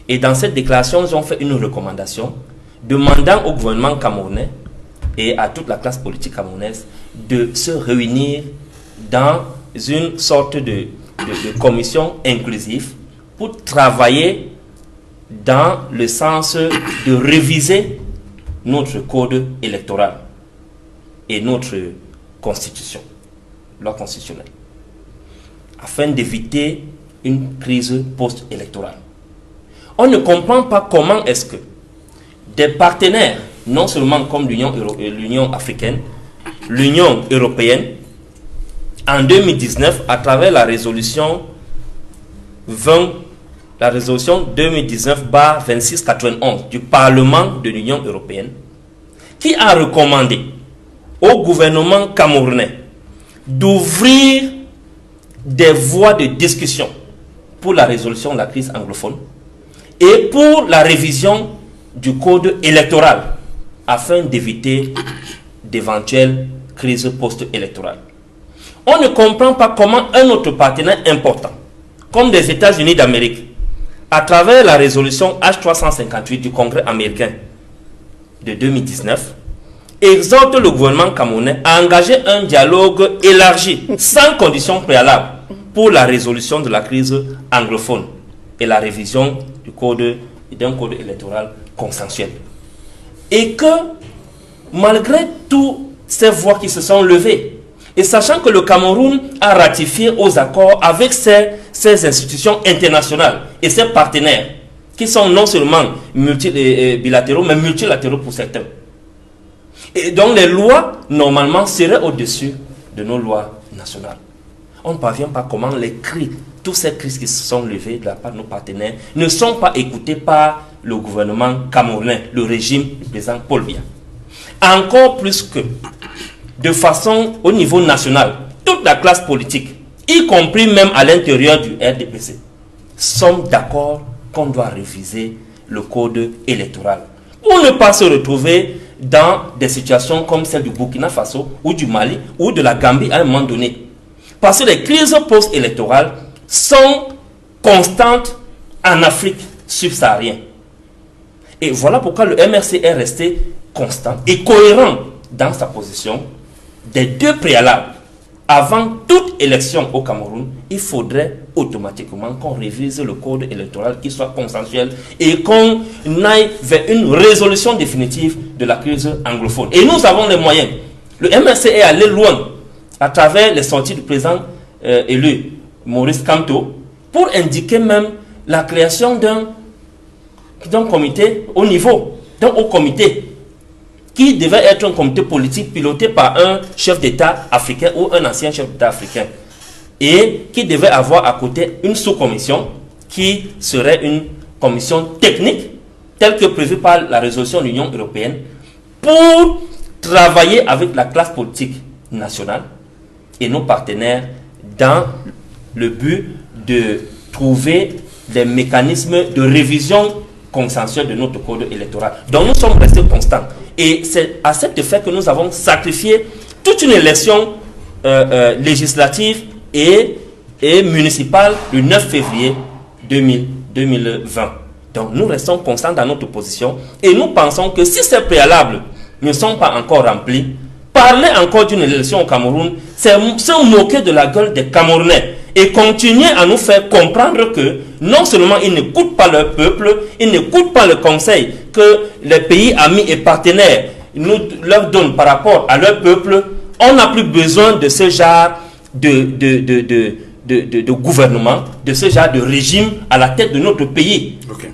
Et dans cette déclaration, ils ont fait une recommandation demandant au gouvernement camerounais et à toute la classe politique camerounaise de se réunir dans une sorte de commission inclusive pour travailler dans le sens de réviser notre code électoral et notre constitution, loi constitutionnelle, afin d'éviter une crise post-électorale. On ne comprend pas comment est-ce que des partenaires, non seulement comme l'Union africaine, l'Union européenne, en 2019, à travers la résolution 2019-2691 du Parlement de l'Union européenne, qui a recommandé au gouvernement camerounais d'ouvrir des voies de discussion pour la résolution de la crise anglophone et pour la révision du code électoral afin d'éviter d'éventuelles crises post-électorales. On ne comprend pas comment un autre partenaire important, comme les États-Unis d'Amérique, à travers la résolution H358 du Congrès américain de 2019, exhorte le gouvernement camerounais à engager un dialogue élargi, sans condition préalable, pour la résolution de la crise anglophone et la révision d'un code électoral consensuel. Et que, malgré toutes ces voix qui se sont levées, et sachant que le Cameroun a ratifié aux accords avec ces institutions internationales et ses partenaires, qui sont non seulement bilatéraux, mais multilatéraux pour certains. Et donc les lois, normalement, seraient au-dessus de nos lois nationales. On ne parvient pas comment les cris, toutes ces crises qui se sont levées de la part de nos partenaires, ne sont pas écoutées par le gouvernement camerounais, le régime du président Paul Biya. Encore plus que, de façon au niveau national, toute la classe politique, y compris même à l'intérieur du RDPC, sont d'accord qu'on doit réviser le code électoral pour ne pas se retrouver dans des situations comme celle du Burkina Faso ou du Mali ou de la Gambie à un moment donné. Parce que les crises post-électorales sont constantes en Afrique subsaharienne. Et voilà pourquoi le MRC est resté constant et cohérent dans sa position des deux préalables. Avant toute élection au Cameroun, il faudrait automatiquement qu'on révise le code électoral, qui soit consensuel et qu'on aille vers une résolution définitive de la crise anglophone. Et nous avons les moyens. Le MRC est allé loin à travers les sorties du président élu Maurice Kamto pour indiquer même la création d'un comité au niveau, d'un haut comité, qui devait être un comité politique piloté par un chef d'État africain ou un ancien chef d'État africain, et qui devait avoir à côté une sous-commission qui serait une commission technique telle que prévue par la résolution de l'Union européenne pour travailler avec la classe politique nationale et nos partenaires dans le but de trouver des mécanismes de révision consensuelle de notre code électoral. Donc nous sommes restés constants. Et c'est à cet effet que nous avons sacrifié toute une élection législative et municipale le 9 février 2020. Donc nous restons constants dans notre position et nous pensons que si ces préalables ne sont pas encore remplis, parler encore d'une élection au Cameroun, c'est se moquer de la gueule des Camerounais et continuer à nous faire comprendre que non seulement ils n'écoutent pas leur peuple, ils n'écoutent pas le conseil que les pays amis et partenaires leur donnent par rapport à leur peuple. On n'a plus besoin de ce genre de gouvernement, de ce genre de régime à la tête de notre pays. Ok.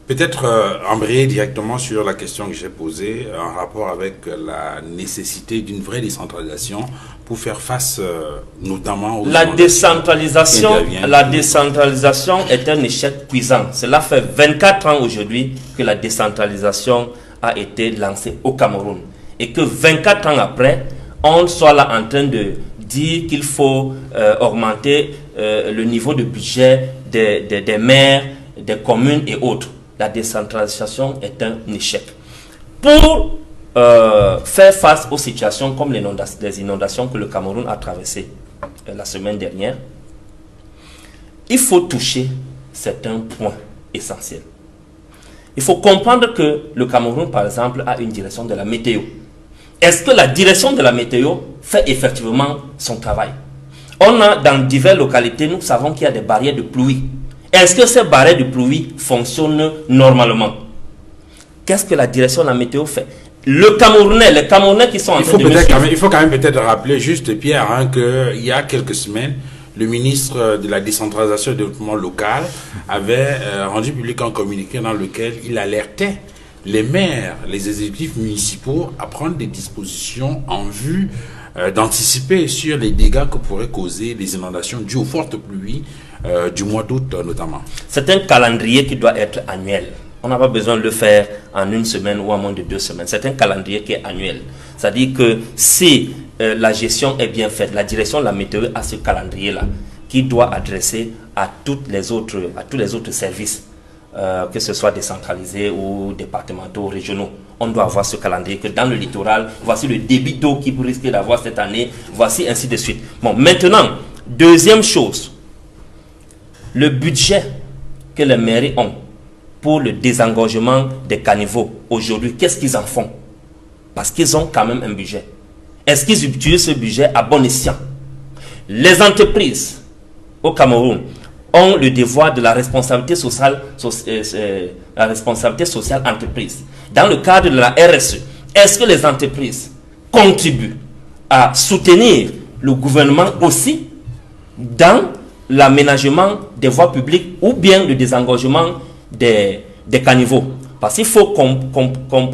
Peut-être embrayer directement sur la question que j'ai posée en rapport avec la nécessité d'une vraie décentralisation pour faire face notamment aux... La décentralisation est un échec cuisant. Cela fait 24 ans aujourd'hui que la décentralisation a été lancée au Cameroun. Et que 24 ans après, on soit là en train de dire qu'il faut augmenter le niveau de budget des maires, des communes et autres. La décentralisation est un échec. Pour faire face aux situations comme les inondations que le Cameroun a traversées la semaine dernière, il faut toucher certains points essentiels. Il faut comprendre que le Cameroun, par exemple, a une direction de la météo. Est-ce que la direction de la météo fait effectivement son travail? On a dans diverses localités, nous savons qu'il y a des barrières de pluie. Est-ce que ces barrières de pluie fonctionnent normalement? Qu'est-ce que la direction de la météo fait? Les Camerounais qui sont en train de il faut quand même peut-être rappeler juste, Pierre, qu'il y a quelques semaines, le ministre de la décentralisation et du développement local avait rendu public un communiqué dans lequel il alertait les maires, les exécutifs municipaux à prendre des dispositions en vue d'anticiper sur les dégâts que pourraient causer les inondations dues aux fortes pluies du mois d'août notamment. C'est un calendrier qui doit être annuel. On n'a pas besoin de le faire en une semaine ou en moins de 2 semaines. C'est un calendrier qui est annuel. C'est-à-dire que si la gestion est bien faite, la direction de la météo a ce calendrier-là qui doit adresser à tous les autres services, que ce soit décentralisés ou départementaux, régionaux. On doit avoir ce calendrier que dans le littoral, voici le débit d'eau qui peut risquer d'avoir cette année, voici ainsi de suite. Bon, maintenant, deuxième chose, le budget que les mairies ont pour le désengorgement des caniveaux aujourd'hui, qu'est-ce qu'ils en font? Parce qu'ils ont quand même un budget. Est-ce qu'ils utilisent ce budget à bon escient? Les entreprises au Cameroun ont le devoir de la responsabilité sociale, entreprise. Dans le cadre de la RSE, est-ce que les entreprises contribuent à soutenir le gouvernement aussi dans l'aménagement des voies publiques ou bien le désengorgement des caniveaux? Parce qu'il faut,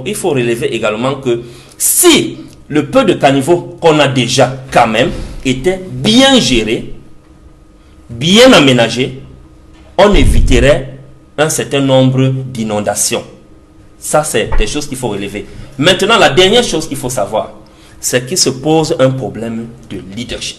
il faut relever également que si le peu de caniveaux qu'on a déjà quand même était bien géré, bien aménagé, on éviterait un certain nombre d'inondations. Ça, c'est des choses qu'il faut relever. Maintenant, la dernière chose qu'il faut savoir, c'est qu'il se pose un problème de leadership.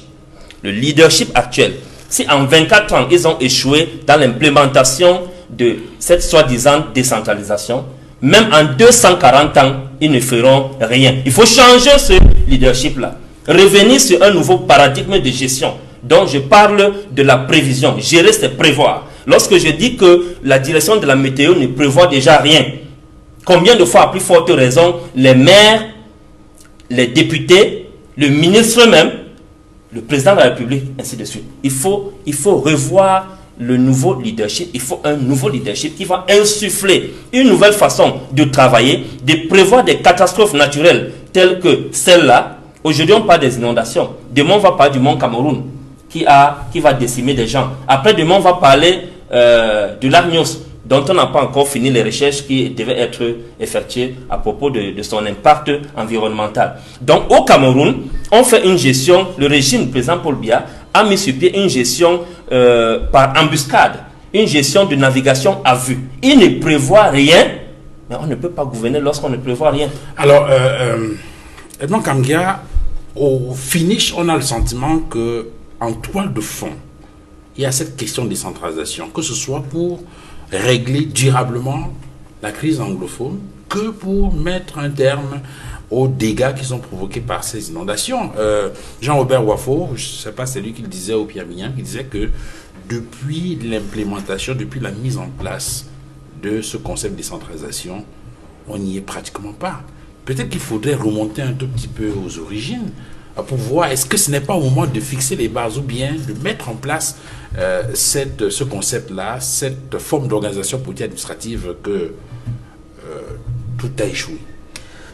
Le leadership actuel, si en 24 ans, ils ont échoué dans l'implémentation de cette soi-disant décentralisation, même en 240 ans, ils ne feront rien. Il faut changer ce leadership-là. Revenir sur un nouveau paradigme de gestion. Donc, je parle de la prévision. Gérer, c'est prévoir. Lorsque je dis que la direction de la météo ne prévoit déjà rien, combien de fois, à plus forte raison, les maires, les députés, le ministre même, le président de la République, ainsi de suite. Il faut revoir le nouveau leadership. Il faut un nouveau leadership qui va insuffler une nouvelle façon de travailler, de prévoir des catastrophes naturelles telles que celle-là. Aujourd'hui, on parle des inondations. Demain, on va parler du mont Cameroun qui va décimer des gens. Après, demain, on va parler de l'Agnos, dont on n'a pas encore fini les recherches qui devaient être effectuées à propos de son impact environnemental. Donc, au Cameroun, on fait une gestion, le régime du président Paul Biya a mis sur pied une gestion par embuscade, une gestion de navigation à vue. Il ne prévoit rien, mais on ne peut pas gouverner lorsqu'on ne prévoit rien. Alors, Edmond Kamgia, au finish, on a le sentiment que en toile de fond, il y a cette question de décentralisation, que ce soit pour régler durablement la crise anglophone, que pour mettre un terme aux dégâts qui sont provoqués par ces inondations. Jean-Robert Wafo, je ne sais pas, c'est lui qui le disait au Pierre Mignan, qui disait que depuis l'implémentation, depuis la mise en place de ce concept de décentralisation, on n'y est pratiquement pas. Peut-être qu'il faudrait remonter un tout petit peu aux origines pour voir est-ce que ce n'est pas au moment de fixer les bases ou bien de mettre en place ce concept-là, cette forme d'organisation politique administrative que tout a échoué.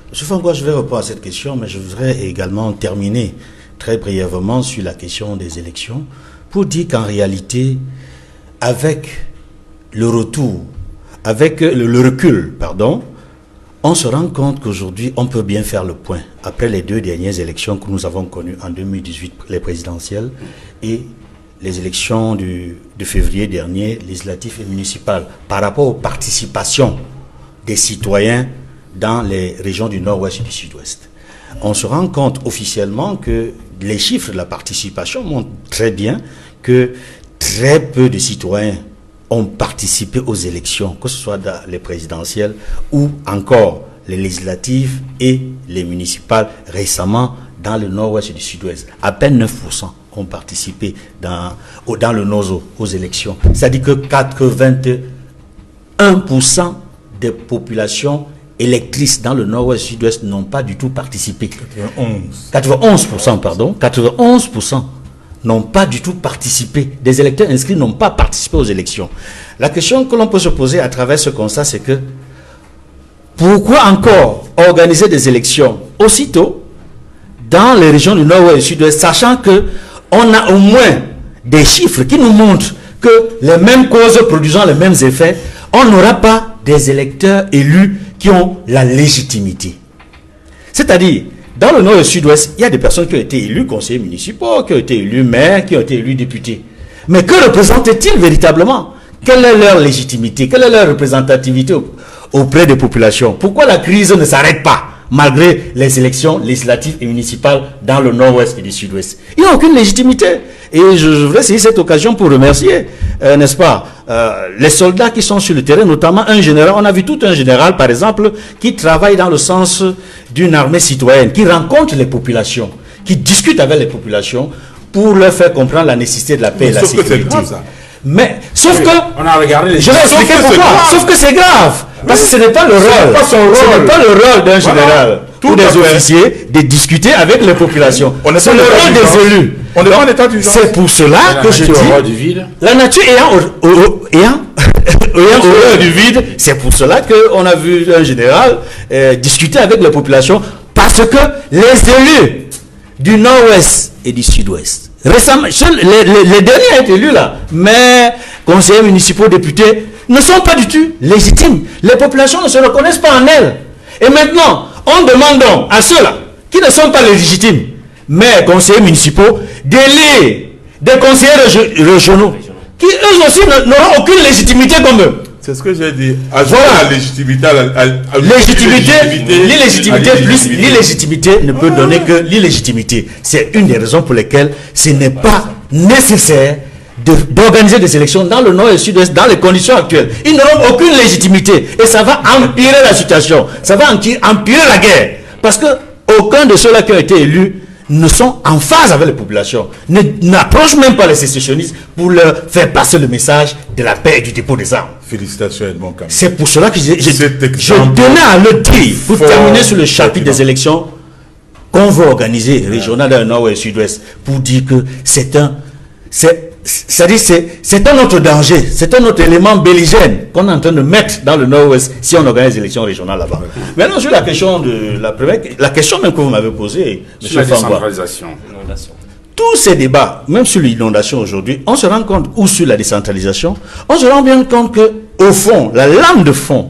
M. Fangwa, je vais répondre à cette question, mais je voudrais également terminer très brièvement sur la question des élections pour dire qu'en réalité, avec le retour, avec le recul, on se rend compte qu'aujourd'hui, on peut bien faire le point. Après les 2 dernières élections que nous avons connues en 2018, les présidentielles, et les élections de février dernier, législatives et municipales, par rapport aux participations des citoyens dans les régions du nord-ouest et du sud-ouest. On se rend compte officiellement que les chiffres de la participation montrent très bien que très peu de citoyens ont participé aux élections, que ce soit dans les présidentielles ou encore les législatives et les municipales récemment dans le nord-ouest et du sud-ouest. À peine 9% ont participé dans le NOZO aux élections. C'est-à-dire que 81% des populations électrices dans le nord-ouest et sud-ouest n'ont pas du tout participé. 91% n'ont pas du tout participé. Des électeurs inscrits n'ont pas participé aux élections. La question que l'on peut se poser à travers ce constat, c'est que pourquoi encore organiser des élections aussitôt dans les régions du nord-ouest et du sud-ouest, sachant qu'on a au moins des chiffres qui nous montrent que les mêmes causes produisant les mêmes effets, on n'aura pas des électeurs élus qui ont la légitimité. C'est-à-dire, dans le nord et le sud-ouest, il y a des personnes qui ont été élus conseillers municipaux, qui ont été élus maires, qui ont été élus députés. Mais que représentent-ils véritablement? Quelle est leur légitimité? Quelle est leur représentativité auprès des populations? Pourquoi la crise ne s'arrête pas malgré les élections législatives et municipales dans le nord-ouest et du sud-ouest? Il n'y a aucune légitimité. Et je voudrais saisir cette occasion pour remercier, n'est-ce pas, les soldats qui sont sur le terrain, notamment un général. On a vu tout un général, par exemple, qui travaille dans le sens d'une armée citoyenne, qui rencontre les populations, qui discute avec les populations pour leur faire comprendre la nécessité de la paix et de la sécurité. Mais, sauf que, on a regardé je vais expliquer pourquoi, sauf que c'est grave, parce que ce n'est pas le rôle, ce n'est pas le rôle d'un général ou des officiers de discuter avec les populations. C'est le rôle des élus. C'est pour cela que je dis, la nature ayant horreur du vide, c'est pour cela qu'on a vu un général discuter avec les populations, parce que les élus du nord-ouest et du sud-ouest, récemment, les derniers ont été élus là, mais conseillers municipaux, députés, ne sont pas du tout légitimes. Les populations ne se reconnaissent pas en elles. Et maintenant, on demande donc à ceux-là qui ne sont pas légitimes, mais conseillers municipaux, d'élire des conseillers régionaux, qui eux aussi n'auront aucune légitimité comme eux. C'est ce que j'ai dit. Voilà. La légitimité. L'illégitimité ne peut donner que l'illégitimité. C'est une des raisons pour lesquelles ce n'est pas nécessaire d'organiser des élections dans le nord et le sud-est dans les conditions actuelles. Ils n'auront aucune légitimité et ça va empirer la situation. Ça va empirer la guerre. Parce que aucun de ceux-là qui ont été élus ne sont en phase avec les populations, n'approchent même pas les sécessionnistes pour leur faire passer le message de la paix et du dépôt des armes. Félicitations Edmond Kamia. C'est pour cela que je tenais à le dire, pour terminer sur le chapitre des élections qu'on veut organiser régional dans le nord et sud-ouest, pour dire que c'est un autre danger, c'est un autre élément belligène qu'on est en train de mettre dans le nord-ouest si on organise des élections régionales là-bas. Maintenant, sur la question de la question même que vous m'avez posée, sur la décentralisation. Tous ces débats, même sur l'inondation aujourd'hui, on se rend compte, ou sur la décentralisation, on se rend bien compte que, au fond, la lame de fond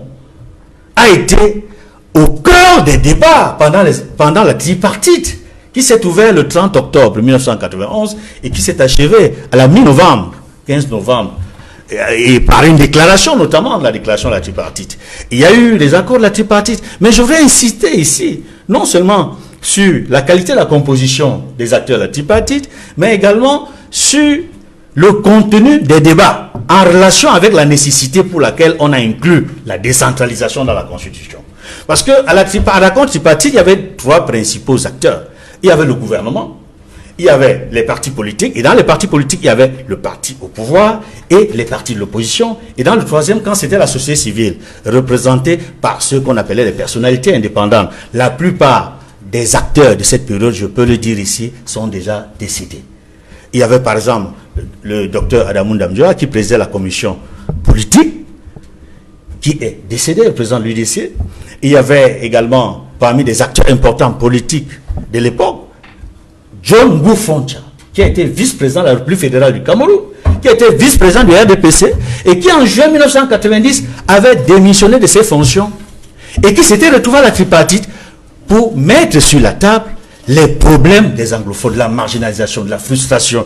a été au cœur des débats pendant la tripartite qui s'est ouvert le 30 octobre 1991 et qui s'est achevé à la mi-novembre, 15 novembre, et par une déclaration, notamment la déclaration de la tripartite. Il y a eu les accords de la tripartite, mais je voudrais insister ici, non seulement sur la qualité de la composition des acteurs de la tripartite, mais également sur le contenu des débats en relation avec la nécessité pour laquelle on a inclus la décentralisation dans la Constitution. Parce qu'à l'accord tripartite, il y avait 3 principaux acteurs. Il y avait le gouvernement, il y avait les partis politiques, et dans les partis politiques, il y avait le parti au pouvoir et les partis de l'opposition. Et dans le 3e camp, c'était la société civile, représentée par ceux qu'on appelait les personnalités indépendantes. La plupart des acteurs de cette période, je peux le dire ici, sont déjà décédés. Il y avait par exemple le docteur Adamou Ndamdjoa qui présidait la commission politique, qui est décédé, le président de l'UDC. Il y avait également, parmi des acteurs importants politiques de l'époque, John Ngoufoncha, qui a été vice-président de la République fédérale du Cameroun, qui a été vice-président du RDPC, et qui en juin 1990 avait démissionné de ses fonctions, et qui s'était retrouvé à la tripartite pour mettre sur la table les problèmes des anglophones, de la marginalisation, de la frustration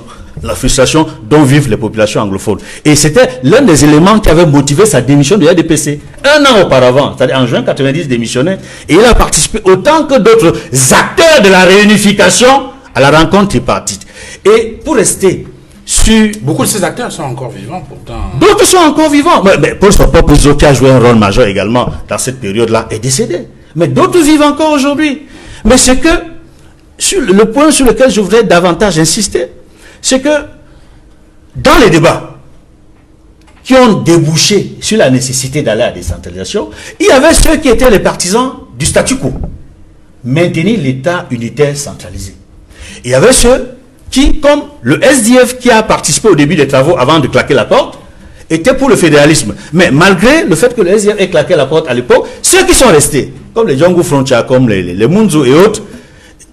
dont vivent les populations anglophones. Et c'était l'un des éléments qui avait motivé sa démission du RDPC. 1 an auparavant, c'est-à-dire en juin 90, démissionné, et il a participé autant que d'autres acteurs de la réunification à la rencontre tripartite. Et pour rester sur... Beaucoup de ces acteurs sont encore vivants, pourtant. D'autres sont encore vivants. Mais Paul Sopo-Pouzo, qui a joué un rôle majeur également dans cette période-là, est décédé. Mais d'autres vivent encore aujourd'hui. Mais c'est que, sur le point sur lequel je voudrais davantage insister, c'est que dans les débats qui ont débouché sur la nécessité d'aller à la décentralisation, il y avait ceux qui étaient les partisans du statu quo, maintenir l'État unitaire centralisé. Il y avait ceux qui, comme le SDF qui a participé au début des travaux avant de claquer la porte, étaient pour le fédéralisme. Mais malgré le fait que le SDF ait claqué la porte à l'époque, ceux qui sont restés, comme les Django Frontier, comme les Munzo et autres,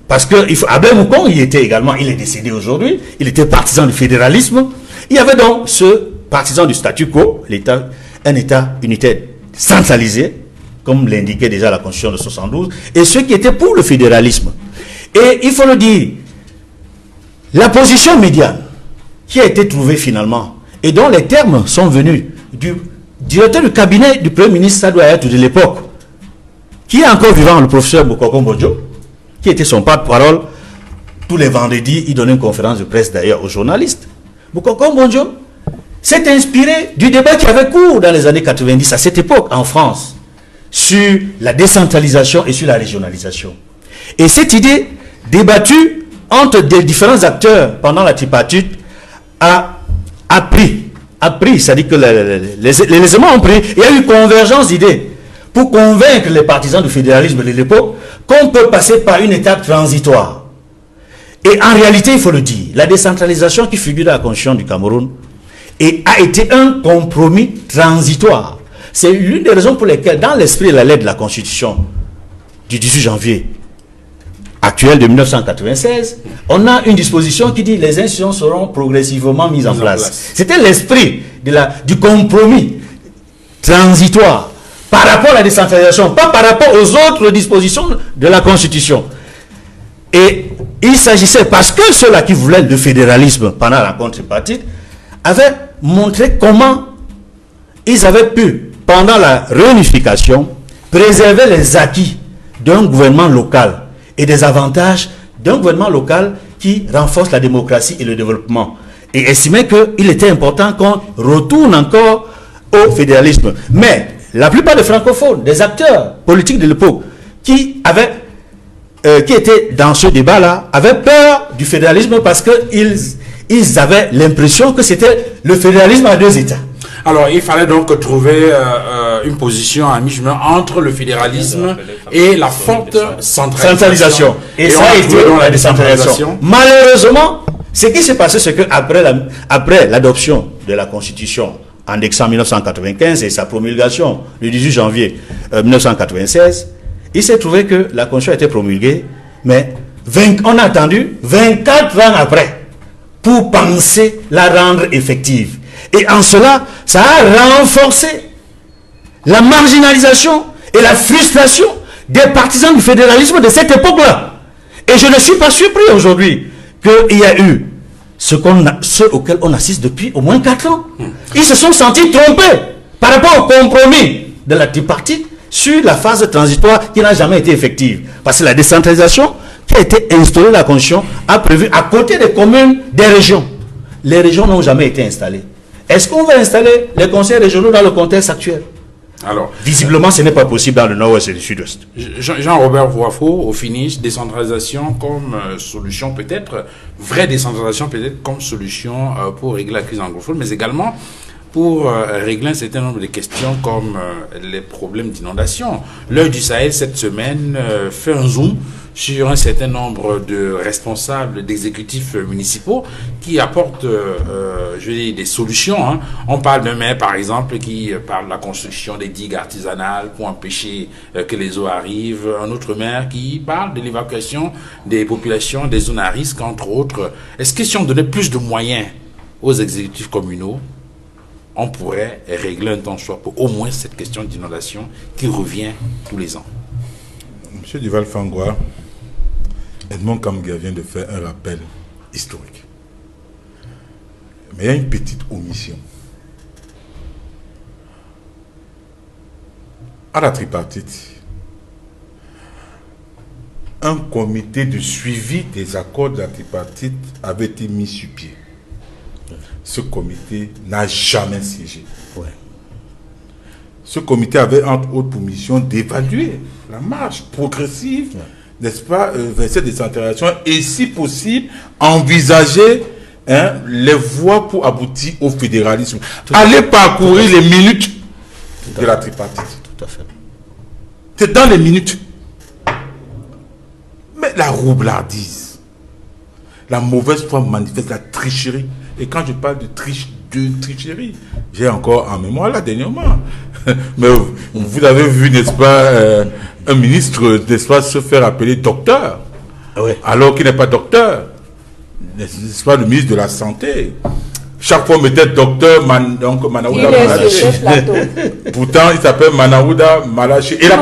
parce que Abel Moukon, il est décédé aujourd'hui, il était partisan du fédéralisme. Il y avait donc ce partisan du statu quo, un État unitaire centralisé, comme l'indiquait déjà la Constitution de 72, et ceux qui étaient pour le fédéralisme. Et il faut le dire, la position médiane qui a été trouvée finalement, et dont les termes sont venus du directeur du cabinet du Premier ministre Sadouayat de l'époque, qui est encore vivant, le professeur Bokoko Mbodjo, qui était son porte-parole. Tous les vendredis, il donnait une conférence de presse d'ailleurs aux journalistes. Bokoko Mbodjo s'est inspiré du débat qui avait cours dans les années 90 à cette époque en France sur la décentralisation et sur la régionalisation. Et cette idée débattue entre des différents acteurs pendant la tripartite a pris, c'est-à-dire que les éléments ont pris, il y a eu convergence d'idées pour convaincre les partisans du fédéralisme de l'époque qu'on peut passer par une étape transitoire. Et en réalité, il faut le dire, la décentralisation qui figure dans la Constitution du Cameroun a été un compromis transitoire. C'est l'une des raisons pour lesquelles, dans l'esprit et la lettre de la Constitution du 18 janvier actuelle de 1996, on a une disposition qui dit que les institutions seront progressivement mises en place. C'était l'esprit du compromis transitoire par rapport à la décentralisation, pas par rapport aux autres dispositions de la Constitution. Et il s'agissait, parce que ceux-là qui voulaient le fédéralisme pendant la rencontre tripartite avaient montré comment ils avaient pu, pendant la réunification, préserver les acquis d'un gouvernement local et des avantages d'un gouvernement local qui renforce la démocratie et le développement. Et estimer qu'il était important qu'on retourne encore au fédéralisme. Mais la plupart des francophones, des acteurs politiques de l'époque, qui avaient qui étaient dans ce débat-là avaient peur du fédéralisme parce qu'ils avaient l'impression que c'était le fédéralisme à 2 États. Alors, il fallait donc trouver une position à mi-chemin entre le fédéralisme et la forte centralisation. Et ça a été la décentralisation. Malheureusement, ce qui s'est passé, c'est qu'après l'adoption de la Constitution en décembre 1995 et sa promulgation le 18 janvier 1996, il s'est trouvé que la Constitution a été promulguée, mais on a attendu 24 ans après pour penser la rendre effective. Et en cela, ça a renforcé la marginalisation et la frustration des partisans du fédéralisme de cette époque-là. Et je ne suis pas surpris aujourd'hui qu'il y a eu ce auquel on assiste depuis au moins 4 ans. Ils se sont sentis trompés par rapport au compromis de la tripartite sur la phase transitoire qui n'a jamais été effective. Parce que la décentralisation qui a été instaurée dans la Constitution a prévu à côté des communes des régions. Les régions n'ont jamais été installées. Est-ce qu'on va installer les conseils régionaux dans le contexte actuel? Alors, visiblement, ce n'est pas possible dans le nord-ouest et le sud-ouest. Jean-Robert Voifo, au finish, décentralisation comme solution peut-être, vraie décentralisation peut-être comme solution pour régler la crise anglophone, mais également pour régler un certain nombre de questions comme les problèmes d'inondation. L'Œil du Sahel, cette semaine, fait un zoom sur un certain nombre de responsables d'exécutifs municipaux qui apportent je veux dire, des solutions. Hein. On parle d'un maire, par exemple, qui parle de la construction des digues artisanales pour empêcher que les eaux arrivent. Un autre maire qui parle de l'évacuation des populations des zones à risque, entre autres. Est-ce que si on donnait plus de moyens aux exécutifs communaux, on pourrait régler un temps soit pour au moins cette question d'inondation qui revient tous les ans? Monsieur Duval Fangwa, Edmond Kamgia vient de faire un rappel historique. Mais il y a une petite omission. À la tripartite, un comité de suivi des accords de la tripartite avait été mis sur pied. Ce comité n'a jamais siégé. Ouais. Ce comité avait entre autres pour mission d'évaluer la marche progressive, n'est-ce pas, vers cette décentralisation et si possible envisager les voies pour aboutir au fédéralisme. Allez parcourir les minutes de la tripartite. Tout à fait. C'est dans les minutes. Mais la roublardise, la mauvaise foi manifeste, la tricherie. Et quand je parle de tricherie, j'ai encore en mémoire là dernièrement. Mais vous avez vu, n'est-ce pas, un ministre, n'est-ce pas, se faire appeler docteur, alors qu'il n'est pas docteur. N'est-ce pas, le ministre de la Santé. Chaque fois, on mettait docteur Manaouda Malachi. Pourtant, il s'appelle Manaouda Malachi. Et la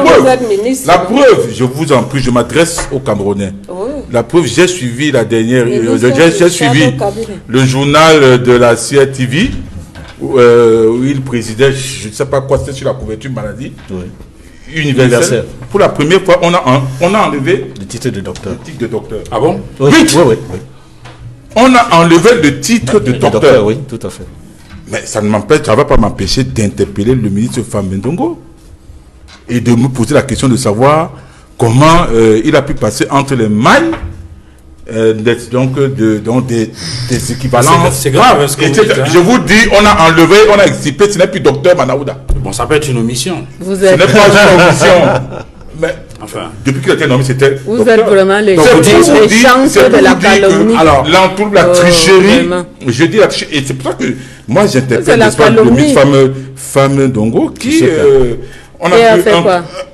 preuve, je vous en prie, je m'adresse aux Camerounais. Oui. La preuve, j'ai suivi la dernière, j'ai suivi le journal de la CRTV, où il présidait, je ne sais pas quoi, c'était sur la couverture maladie universelle. Pour la première fois, on a enlevé le titre de docteur. Ah bon? Oui. On a enlevé le titre de docteur. Oui, tout à fait. Mais ça ne va pas m'empêcher d'interpeller le ministre Famé Ndongo et de me poser la question de savoir comment il a pu passer entre les mailles des équivalences. C'est grave. Je vous dis, on a enlevé, on a extirpé, ce n'est plus docteur Manaouda. Bon, ça peut être une omission. Ce n'est pas une omission. Mais enfin, depuis qu'il a été nommé, c'était. Vous êtes vraiment les chances de la calomnie. Alors, l'entour, la tricherie, je dis la tricherie, et c'est pour ça que moi j'interpelle le ministre Famé Ndongo qui. On a vu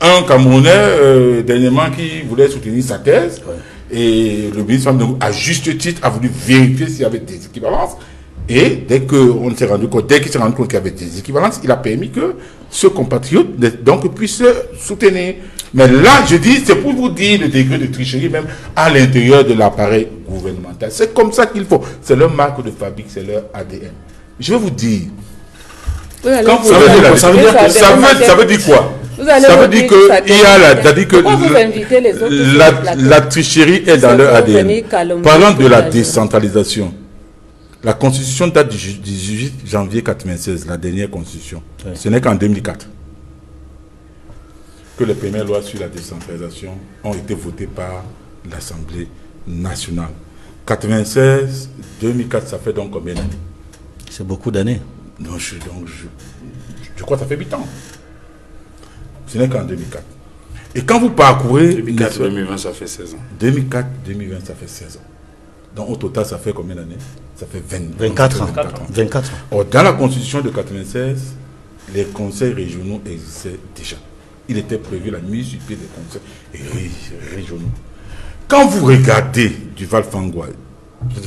un Camerounais dernièrement qui voulait soutenir sa thèse. Et le ministre Famé Ndongo, à juste titre, a voulu vérifier s'il y avait des équivalences. Et dès qu'il s'est rendu compte qu'il y avait des équivalences, il a permis que ce compatriote donc puisse soutenir. Mais là, je dis, c'est pour vous dire le degré de tricherie même à l'intérieur de l'appareil gouvernemental. C'est comme ça qu'il faut. C'est leur marque de fabrique, c'est leur ADN. Je vais vous dire. Quand ça veut dire quoi? Ça veut dire que la tricherie est dans leur ADN. Parlant de la décentralisation, la constitution date du 18 janvier 1996, la dernière constitution. Ce n'est qu'en 2004. que les premières lois sur la décentralisation ont été votées par l'Assemblée nationale. 96, 2004, ça fait donc combien d'années? C'est beaucoup d'années. Je crois que ça fait 8 ans. Ce n'est qu'en 2004. Et quand vous parcourez... 2004-2020, ça fait 16 ans. 2004-2020, ça fait 16 ans. Donc au total, ça fait combien d'années? Ça fait 24 ans. 24 ans. Or, dans la Constitution de 96, les conseils régionaux existaient déjà. Il était prévu la mise sur pied des conseils régionaux. Quand vous regardez Duval Fangwa,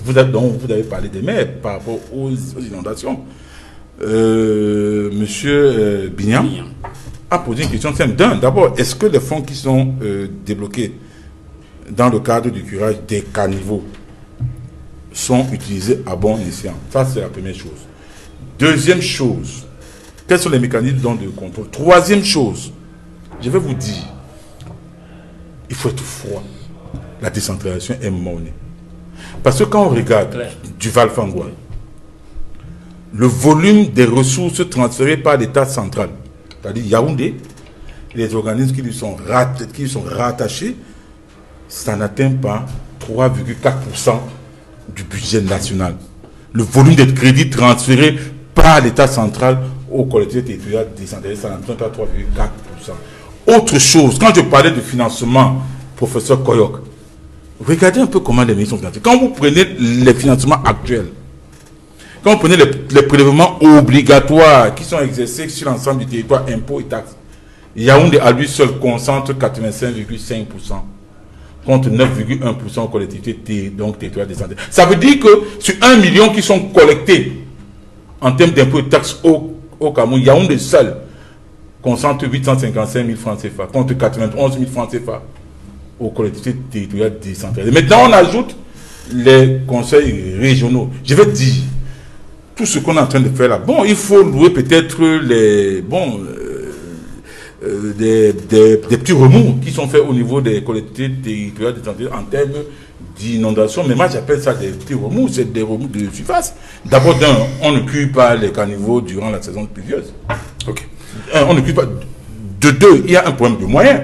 vous avez parlé des maires par rapport aux inondations. Monsieur Bignam a posé une question simple. D'abord, est-ce que les fonds qui sont débloqués dans le cadre du curage des caniveaux sont utilisés à bon escient? Ça, c'est la première chose. Deuxième chose, quels sont les mécanismes de contrôle? Troisième chose, je vais vous dire, il faut être froid. La décentralisation est monnaie. Parce que quand on regarde Duval Fangwa, le volume des ressources transférées par l'État central, c'est-à-dire Yaoundé, les organismes qui lui sont rattachés, ça n'atteint pas 3,4% du budget national. Le volume de crédits transférés par l'État central aux collectivités territoriales décentralisées, ça n'atteint pas 3,4%. Autre chose, quand je parlais de financement, professeur Koyok, regardez un peu comment les ministres sont financés. Quand vous prenez les financements actuels, quand vous prenez les prélèvements obligatoires qui sont exercés sur l'ensemble du territoire, impôts et taxes, Yaoundé à lui seul concentre 85,5% contre 9,1% aux collectivités donc territoriales décentralisées. Ça veut dire que sur 1 million qui sont collectés en termes d'impôts et taxes au Cameroun, Yaoundé seul concentre 855 000 francs CFA contre 91 000 francs CFA aux collectivités territoriales décentralisées. Maintenant, on ajoute les conseils régionaux. Je vais dire, tout ce qu'on est en train de faire là, bon, il faut louer peut-être des petits remous qui sont faits au niveau des collectivités territoriales décentralisées en termes d'inondation. Mais moi, j'appelle ça des petits remous, c'est des remous de surface. D'abord, on ne cueille pas les caniveaux durant la saison pluvieuse. Ok. On ne cueille pas. De deux, il y a un problème de moyens.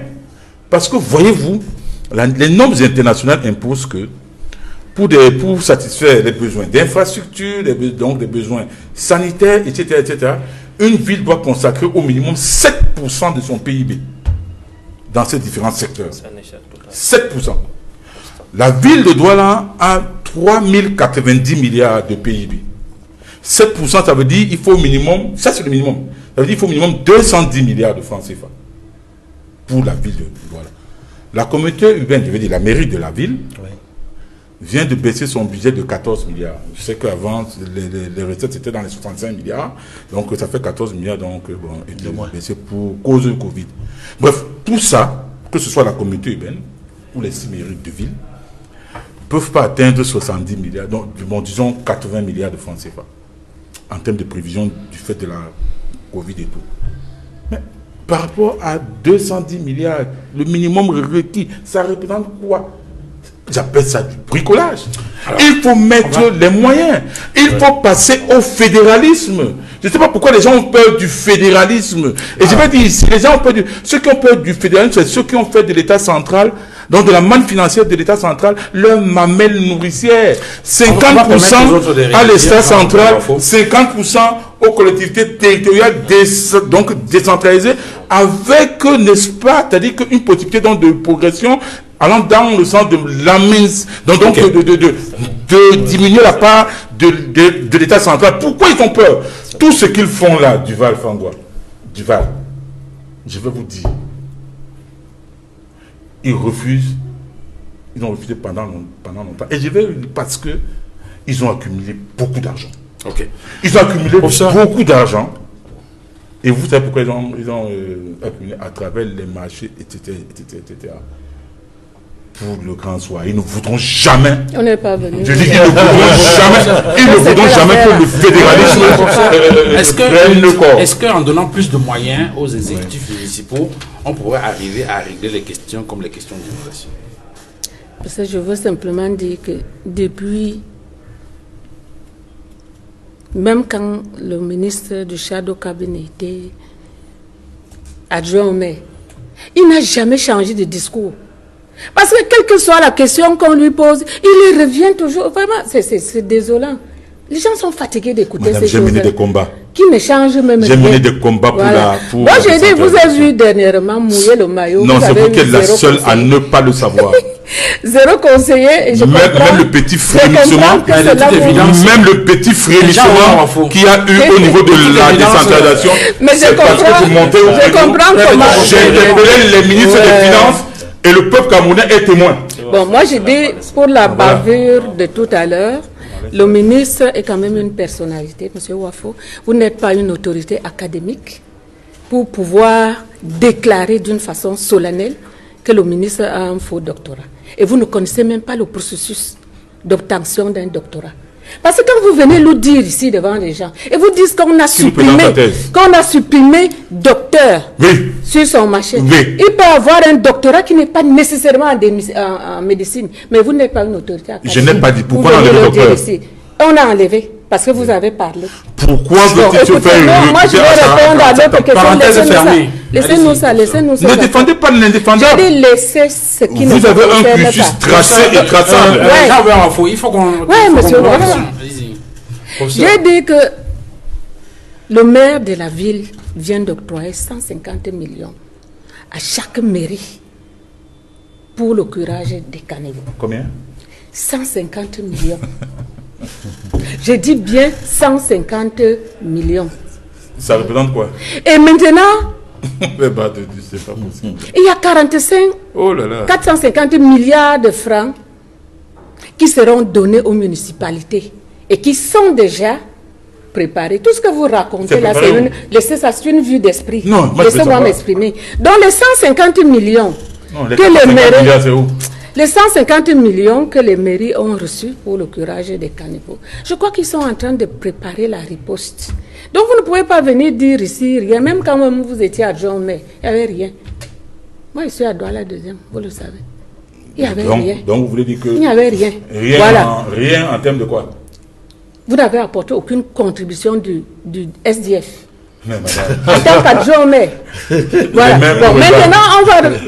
Parce que, voyez-vous, les normes internationales imposent que pour satisfaire les besoins d'infrastructures, donc des besoins sanitaires, etc., une ville doit consacrer au minimum 7% de son PIB dans ces différents secteurs. 7%. La ville de Douala a 3090 milliards de PIB. 7%, ça veut dire qu'il faut au minimum, ça c'est le minimum, ça veut dire qu'il faut au minimum 210 milliards de francs CFA pour la ville de Douala. La communauté urbaine, je veux dire la mairie de la ville, vient de baisser son budget de 14 milliards. Je sais qu'avant, les recettes étaient dans les 65 milliards, donc ça fait 14 milliards, donc bon, ils ont baissé pour cause de Covid. Bref, tout ça, que ce soit la communauté urbaine ou les 6 mairies de ville, ne peuvent pas atteindre 70 milliards, donc bon, disons 80 milliards de francs CFA, en termes de prévision du fait de la Covid et tout. Mais par rapport à 210 milliards, le minimum requis, ça représente quoi? J'appelle ça du bricolage. Alors, il faut mettre les moyens. Il faut passer au fédéralisme. Je ne sais pas pourquoi les gens ont peur du fédéralisme. Et je vais dire ici, les gens ont peur ceux qui ont peur du fédéralisme, c'est ceux qui ont fait de l'État central, donc de la manne financière de l'État central, leur mamelle nourricière. 50% à l'État central, 50% aux collectivités territoriales donc décentralisées, avec, n'est-ce pas, c'est-à-dire qu'une possibilité donc, de progression allant dans le sens de la mise, donc de diminuer la part de l'État central. Pourquoi ils ont peur? Tout ce qu'ils font là, Duval Fangwa, Duval, je vais vous dire, ils refusent, ils ont refusé pendant longtemps. Et je vais parce que ils ont accumulé beaucoup d'argent. Ok. Ils ont accumulé beaucoup d'argent. Et vous savez pourquoi ils ont accumulé à travers les marchés, etc. Pour le grand soir. Ils ne voudront jamais. On n'est pas venu. Je dis qu'ils ne voudront jamais que le fédéralisme est-ce qu'en donnant plus de moyens aux exécutifs municipaux, on pourrait arriver à régler les questions comme les questions d'immigration? Parce que je veux simplement dire que depuis, même quand le ministre du Shadow Cabinet était adjoint au maire, Il n'a jamais changé de discours. Parce que quelle que soit la question qu'on lui pose, il y revient toujours. Vraiment, c'est désolant. Les gens sont fatigués d'écouter ces choses. J'ai mené des combats. Qui ne changent même rien. J'ai mené des combats pour la... Moi, j'ai dit, vous avez vu dernièrement mouiller le maillot. Non, c'est vous qui êtes la seule à ne pas le savoir. Zéro conseiller. Et je même le petit frémissement, même le petit frémissement qu'il y a eu au niveau de la décentralisation, c'est parce que vous montez au comment... J'ai interpellé les ministres des Finances et le peuple camerounais est témoin. Bon, moi, j'ai dit, pour la bavure de tout à l'heure, le ministre est quand même une personnalité, M. Wafo. Vous n'êtes pas une autorité académique pour pouvoir déclarer d'une façon solennelle que le ministre a un faux doctorat. Et vous ne connaissez même pas le processus d'obtention d'un doctorat. Parce que quand vous venez nous dire ici devant les gens, et vous dites qu'on a supprimé docteur sur son machin, il peut avoir un doctorat qui n'est pas nécessairement en médecine, mais vous n'êtes pas une autorité académique. Je n'ai pas dit pourquoi on a enlevé le docteur. On a enlevé, parce que vous avez parlé. Pourquoi veut-il faire une... Moi, je vais répondre à d'autres questions. Laissez-nous ça. Ne défendez pas l'indéfendable. Je dis laissez ce qui ne vous avez un cursus tracé et traçable. Il faut qu'on... Oui, monsieur. J'ai dit que le maire de la ville vient d'octroyer 150 millions à chaque mairie pour le curage des caniveaux. Combien? 150 millions. Je dis bien 150 millions. Ça représente quoi? Et maintenant, c'est pas possible. Il y a 450 milliards de francs qui seront donnés aux municipalités et qui sont déjà préparés. Tout ce que vous racontez là, c'est une vue d'esprit. Laissez-moi m'exprimer. Dans les 150 millions les 150 millions que les mairies ont reçus pour le curage des caniveaux, je crois qu'ils sont en train de préparer la riposte. Donc vous ne pouvez pas venir dire ici rien, même quand vous étiez adjoint au maire, il n'y avait rien. Moi, je suis à Douala deuxième, vous le savez. Il n'y avait rien. Donc vous voulez dire que... Il n'y avait rien. Rien en termes de quoi? Vous n'avez apporté aucune contribution du SDF. En tant qu'adjoint au maire. Voilà. Bon, maintenant, on va revenir.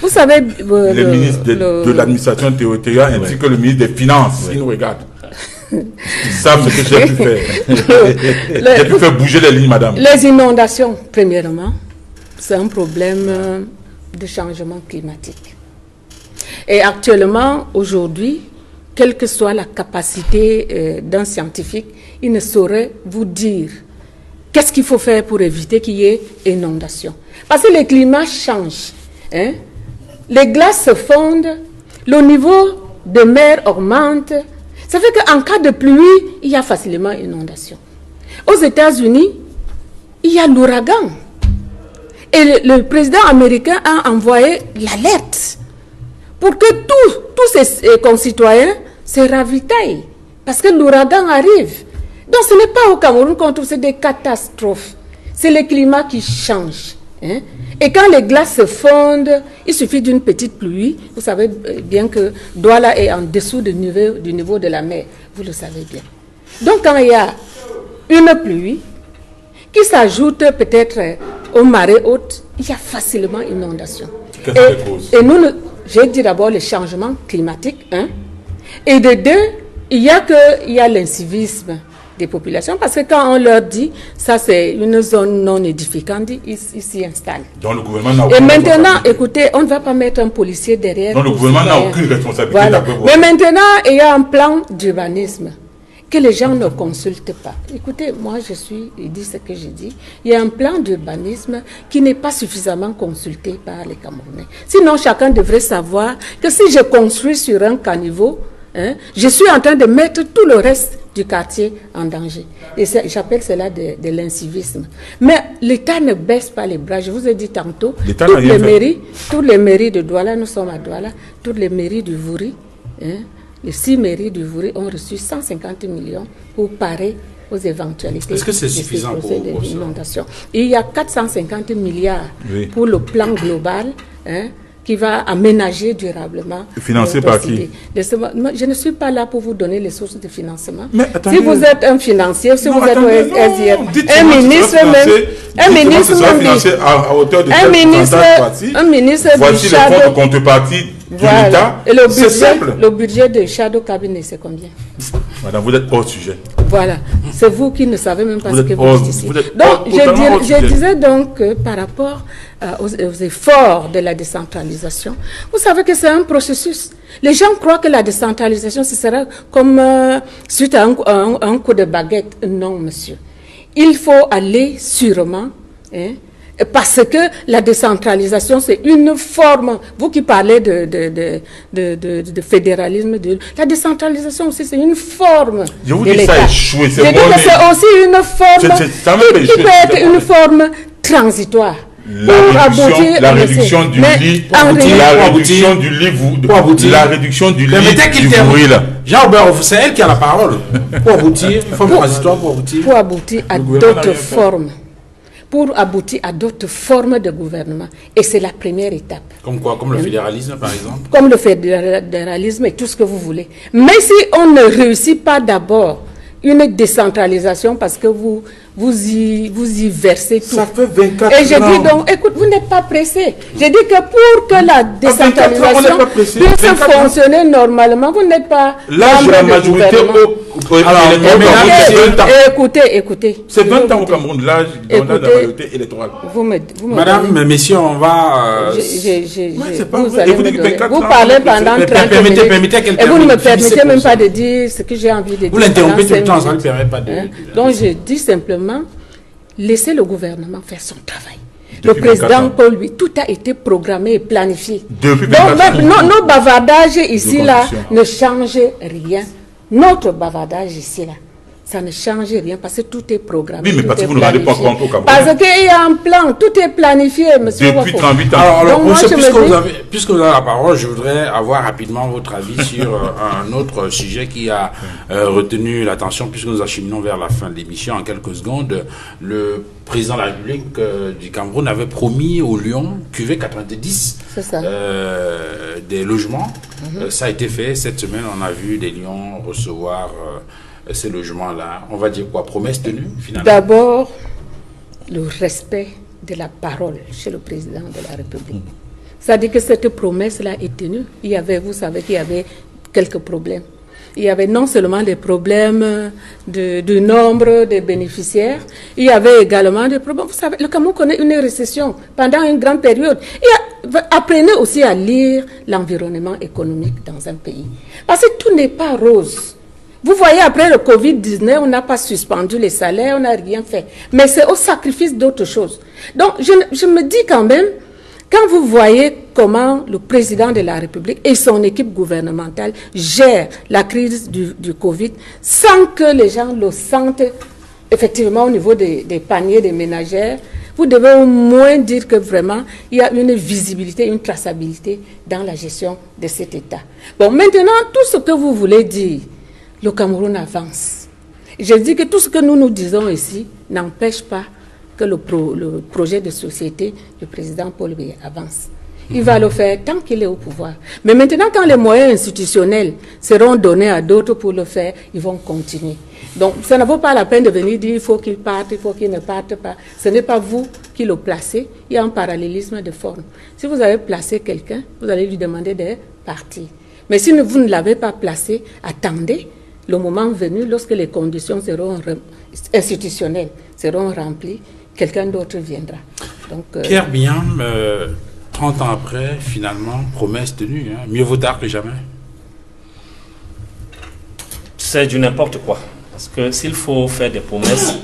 Vous savez... le ministre de l'administration territoriale ainsi que le ministre des Finances, ils nous regardent. Ils savent ce que j'ai pu faire. J'ai pu faire bouger les lignes, madame. Les inondations, premièrement, c'est un problème de changement climatique. Et actuellement, aujourd'hui, quelle que soit la capacité d'un scientifique, il ne saurait vous dire qu'est-ce qu'il faut faire pour éviter qu'il y ait inondation. Parce que le climat change. Hein? Les glaces se fondent, le niveau de mer augmente. Ça fait qu'en cas de pluie, il y a facilement inondation. Aux États-Unis, il y a l'ouragan. Et le président américain a envoyé l'alerte pour que tous ses concitoyens se ravitaillent. Parce que l'ouragan arrive. Donc ce n'est pas au Cameroun qu'on trouve, c'est des catastrophes. C'est le climat qui change. Hein? Et quand les glaces se fondent, il suffit d'une petite pluie. Vous savez bien que Douala est en dessous du niveau de la mer. Vous le savez bien. Donc quand il y a une pluie qui s'ajoute peut-être aux marées hautes, il y a facilement inondation. Et nous, j'ai dit d'abord le changement climatique. Hein? Et de deux, il y a l'incivisme des populations, parce que quand on leur dit ça c'est une zone non édificante, ils s'y installent. Donc le gouvernement n'a Et maintenant, écoutez, on ne va pas mettre un policier derrière. Donc le gouvernement n'a aucune responsabilité. Voilà. Mais maintenant, il y a un plan d'urbanisme que les gens ne consultent pas. Écoutez, moi je dis ce que je dis, il y a un plan d'urbanisme qui n'est pas suffisamment consulté par les Camerounais. Sinon, chacun devrait savoir que si je construis sur un caniveau, hein, je suis en train de mettre tout le reste du quartier en danger. Et j'appelle cela de l'incivisme. Mais l'État ne baisse pas les bras. Je vous ai dit tantôt, toutes les mairies de Douala, nous sommes à Douala, toutes les mairies du Vouri, hein, les 6 mairies du Vouri ont reçu 150 millions pour parer aux éventualités. Est-ce que c'est suffisant pour l'inondation? Il y a 450 milliards pour le plan global, hein, qui va aménager durablement. Financé par qui? Je ne suis pas là pour vous donner les sources de financement. Mais attendez, si vous êtes un financier, si vous êtes un ministre voici le fonds de contrepartie de l'État. C'est simple. Le budget de Shadow Cabinet, c'est combien? Madame, vous êtes hors sujet. Voilà, c'est vous qui ne savez même pas ce que vous dites ici. Donc, je disais donc que par rapport aux efforts de la décentralisation, vous savez que c'est un processus. Les gens croient que la décentralisation, ce sera comme suite à un coup de baguette. Non, monsieur. Il faut aller sûrement, parce que la décentralisation, c'est une forme. Vous qui parlez de fédéralisme, la décentralisation aussi, c'est une forme. Je vous dis ça a échoué. C'est aussi une forme qui peut être une forme transitoire. La réduction du lit, Jean-Robert, c'est elle qui a la parole. Pour aboutir, une forme transitoire pour aboutir. Pour aboutir à d'autres formes. Pour aboutir à d'autres formes de gouvernement. Et c'est la première étape. Comme quoi? Comme le fédéralisme, par exemple? Comme le fédéralisme et tout ce que vous voulez. Mais si on ne réussit pas d'abord une décentralisation parce que vous y versez tout. Ça fait 24 ans. Et je dis donc, écoute, vous n'êtes pas pressé. Je dis que pour que la décentralisation puisse fonctionner normalement, vous n'êtes pas... L'âge de la majorité écoutez. C'est 20 ans au Cameroun, l'âge de la majorité électorale. Madame, messieurs, on va... Vous parlez pendant 30 minutes et vous ne me permettez même pas de dire ce que j'ai envie de dire. Vous l'interrompez tout le temps, ça ne permet pas de... Donc je dis simplement, laissez le gouvernement faire son travail. Le président Paul, lui, tout a été programmé et planifié. Donc nos bavardages ici, là, ne changent rien. Notre bavardage ici, là, ça ne change rien parce que tout est programmé. Oui, mais parce que vous ne rendez pas compte au Cameroun. Parce qu'il y a un plan, tout est planifié, monsieur. Depuis 38 ans. Alors puisque vous avez la parole, je voudrais avoir rapidement votre avis sur un autre sujet qui a retenu l'attention, puisque nous acheminons vers la fin de l'émission en quelques secondes. Le président de la République du Cameroun avait promis aux Lions, QV 90, des logements. Ça a été fait. Cette semaine, on a vu des Lions recevoir... ces logements-là, on va dire quoi? Promesse tenue, finalement? D'abord, le respect de la parole chez le président de la République. C'est-à-dire que cette promesse-là est tenue. Vous savez qu'il y avait quelques problèmes. Il y avait non seulement des problèmes du nombre de bénéficiaires, il y avait également des problèmes. Vous savez, le Cameroun connaît une récession pendant une grande période. Apprenez aussi à lire l'environnement économique dans un pays. Parce que tout n'est pas rose. Vous voyez, après le Covid-19, on n'a pas suspendu les salaires, on n'a rien fait. Mais c'est au sacrifice d'autres choses. Donc, je me dis quand même, quand vous voyez comment le président de la République et son équipe gouvernementale gèrent la crise du Covid, sans que les gens le sentent effectivement au niveau des paniers des ménagères, vous devez au moins dire que vraiment, il y a une visibilité, une traçabilité dans la gestion de cet État. Bon, maintenant, tout ce que vous voulez dire, le Cameroun avance. Je dis que tout ce que nous disons ici n'empêche pas que le projet de société du président Paul Biya avance. Il va le faire tant qu'il est au pouvoir. Mais maintenant, quand les moyens institutionnels seront donnés à d'autres pour le faire, ils vont continuer. Donc, ça ne vaut pas la peine de venir dire il faut qu'il parte, il faut qu'il ne parte pas. Ce n'est pas vous qui le placez. Il y a un parallélisme de forme. Si vous avez placé quelqu'un, vous allez lui demander de partir. Mais si vous ne l'avez pas placé, attendez. Le moment venu, lorsque les conditions institutionnelles seront remplies, quelqu'un d'autre viendra. Donc, Pierre Biam, 30 ans après, finalement, promesse tenue. Mieux vaut tard que jamais. C'est du n'importe quoi. Parce que s'il faut faire des promesses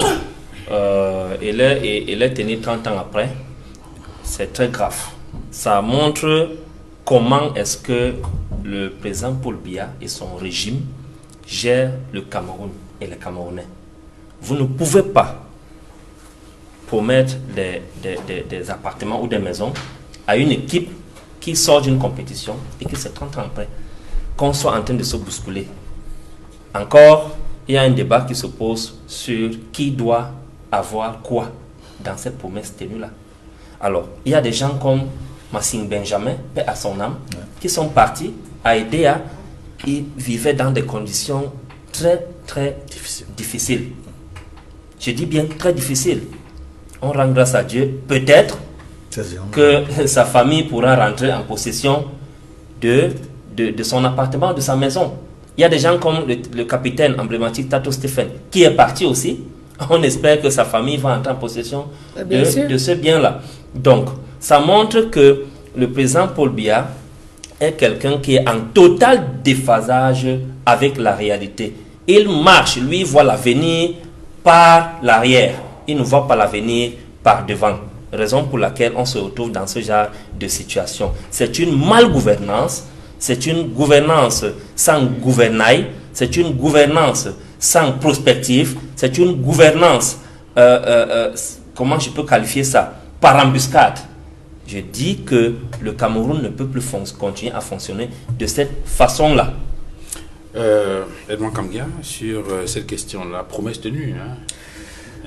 et les tenir 30 ans après, c'est très grave. Ça montre comment est-ce que le président Paul Biya et son régime gère le Cameroun et les Camerounais. Vous ne pouvez pas promettre des appartements ou des maisons à une équipe qui sort d'une compétition et que c'est 30 ans après qu'on soit en train de se bousculer. Encore, il y a un débat qui se pose sur qui doit avoir quoi dans cette promesse tenue-là. Alors, il y a des gens comme Massine Benjamin, paix à son âme, qui sont partis à Edea. Ils vivaient dans des conditions très, très difficiles. Je dis bien très difficiles. On rend grâce à Dieu. Peut-être que sa famille pourra rentrer en possession de son appartement, de sa maison. Il y a des gens comme le capitaine emblématique Tato Stéphane, qui est parti aussi. On espère que sa famille va entrer en possession de ce bien-là. Donc, ça montre que le président Paul Biya est quelqu'un qui est en total déphasage avec la réalité. Il marche, lui, voit l'avenir par l'arrière. Il ne voit pas l'avenir par devant. Raison pour laquelle on se retrouve dans ce genre de situation. C'est une malgouvernance, c'est une gouvernance sans gouvernail, c'est une gouvernance sans prospective, c'est une gouvernance, comment je peux qualifier ça, par embuscade. Je dis que le Cameroun ne peut plus continuer à fonctionner de cette façon-là. Edmond Kamgia, sur cette question, la promesse tenue. Hein.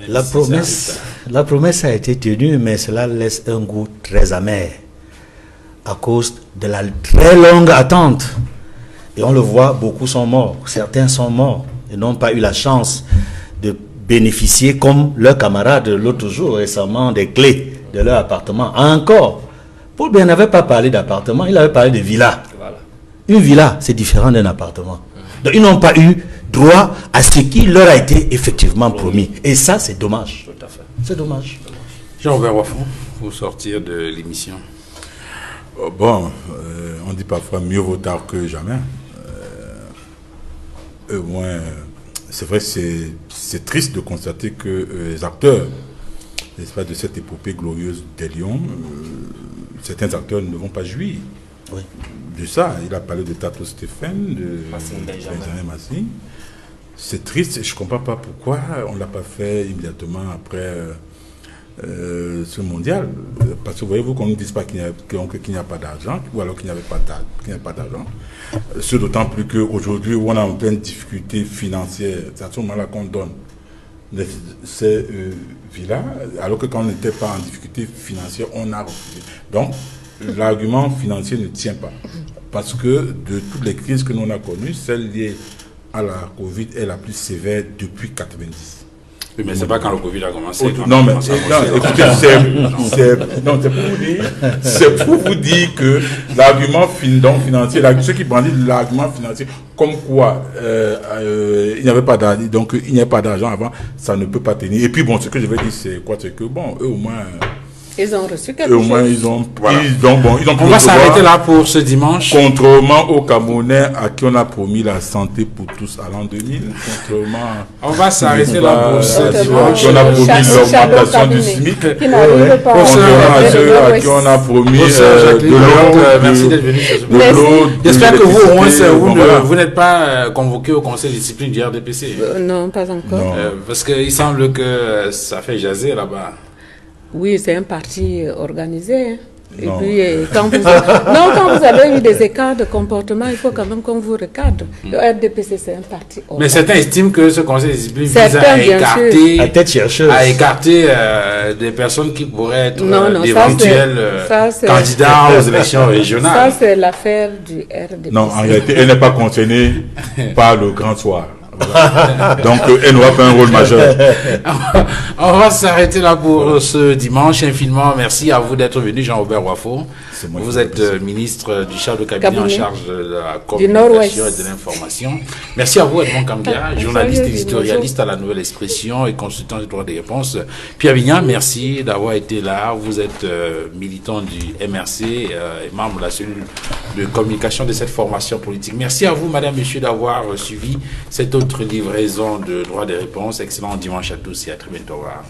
La promesse a été tenue, mais cela laisse un goût très amer à cause de la très longue attente. Et on le voit, beaucoup sont morts. Certains sont morts et n'ont pas eu la chance de bénéficier, comme leurs camarades l'autre jour récemment, des clés de leur appartement. Encore, Paul Biya n'avait pas parlé d'appartement, il avait parlé de villa. Voilà. Une villa, c'est différent d'un appartement. Donc ils n'ont pas eu droit à ce qui leur a été effectivement promis. Et ça, c'est dommage. Tout à fait. C'est dommage. Jean-Robert Wafon, pour sortir de l'émission. On dit parfois mieux vaut tard que jamais. Au moins, c'est vrai, c'est triste de constater que les acteurs, n'est-ce pas, de cette épopée glorieuse des Lions, certains acteurs ne vont pas jouir. Oui. De ça, il a parlé de Tato Stéphane, de Benjamin Massine. C'est triste, je ne comprends pas pourquoi on ne l'a pas fait immédiatement après ce mondial. Parce que voyez-vous qu'on ne dise pas qu'il n'y a pas d'argent, ou alors qu'il n'y a pas d'argent. Ce d'autant plus qu'aujourd'hui, où on est en pleine difficulté financière, c'est à ce moment-là qu'on donne ces villas, alors que quand on n'était pas en difficulté financière, on a refusé. Donc, l'argument financier ne tient pas. Parce que de toutes les crises que nous on a connues, celle liée à la Covid est la plus sévère depuis 1990. Oui, mais c'est pas quand le Covid a commencé. Écoutez, c'est pour vous dire que l'argument financier, ceux qui brandissent l'argument financier, comme quoi il n'y avait pas d'argent, donc il n'y a pas d'argent avant, ça ne peut pas tenir. Et puis bon, ce que je vais dire, c'est quoi? C'est que bon, eux au moins. Ils ont reçu quelque chose. On va s'arrêter là pour ce dimanche. Contrairement aux Camerounais à qui on a promis la santé pour tous à l'an 2000. On va s'arrêter là pour ce dimanche. On a promis l'augmentation du SMIC. Contrairement à ceux à qui on a promis de l'eau. Merci d'être venu. J'espère que vous, au moins, vous n'êtes pas convoqué au conseil de discipline du RDPC. Non, pas encore. Parce qu'il semble que ça fait jaser là-bas. Oui, c'est un parti organisé. Hein. Et puis, quand vous avez eu des écarts de comportement, il faut quand même qu'on vous recadre. Le RDPC, c'est un parti organisé. Mais certains estiment que ce conseil de discipline vise à écarter des personnes qui pourraient être d'éventuels candidats aux élections régionales. Ça, c'est l'affaire du RDPC. Non, en réalité, elle n'est pas concernée par le grand soir. Donc elle n'aura pas un rôle majeur. On va s'arrêter là pour ce dimanche. Infiniment merci à vous d'être venu, Jean-Robert Wafon. Vous êtes ministre du chef de cabinet en charge de la communication et de l'information. Merci à vous, Edmond Kamgia, journaliste éditorialiste à la Nouvelle Expression et consultant du droit des réponses. Pierre Vignan, merci d'avoir été là. Vous êtes militant du MRC et membre de la cellule de communication de cette formation politique. Merci à vous, madame, monsieur, d'avoir suivi cette autre livraison de droit des réponses. Excellent dimanche à tous et à très bientôt. Au revoir.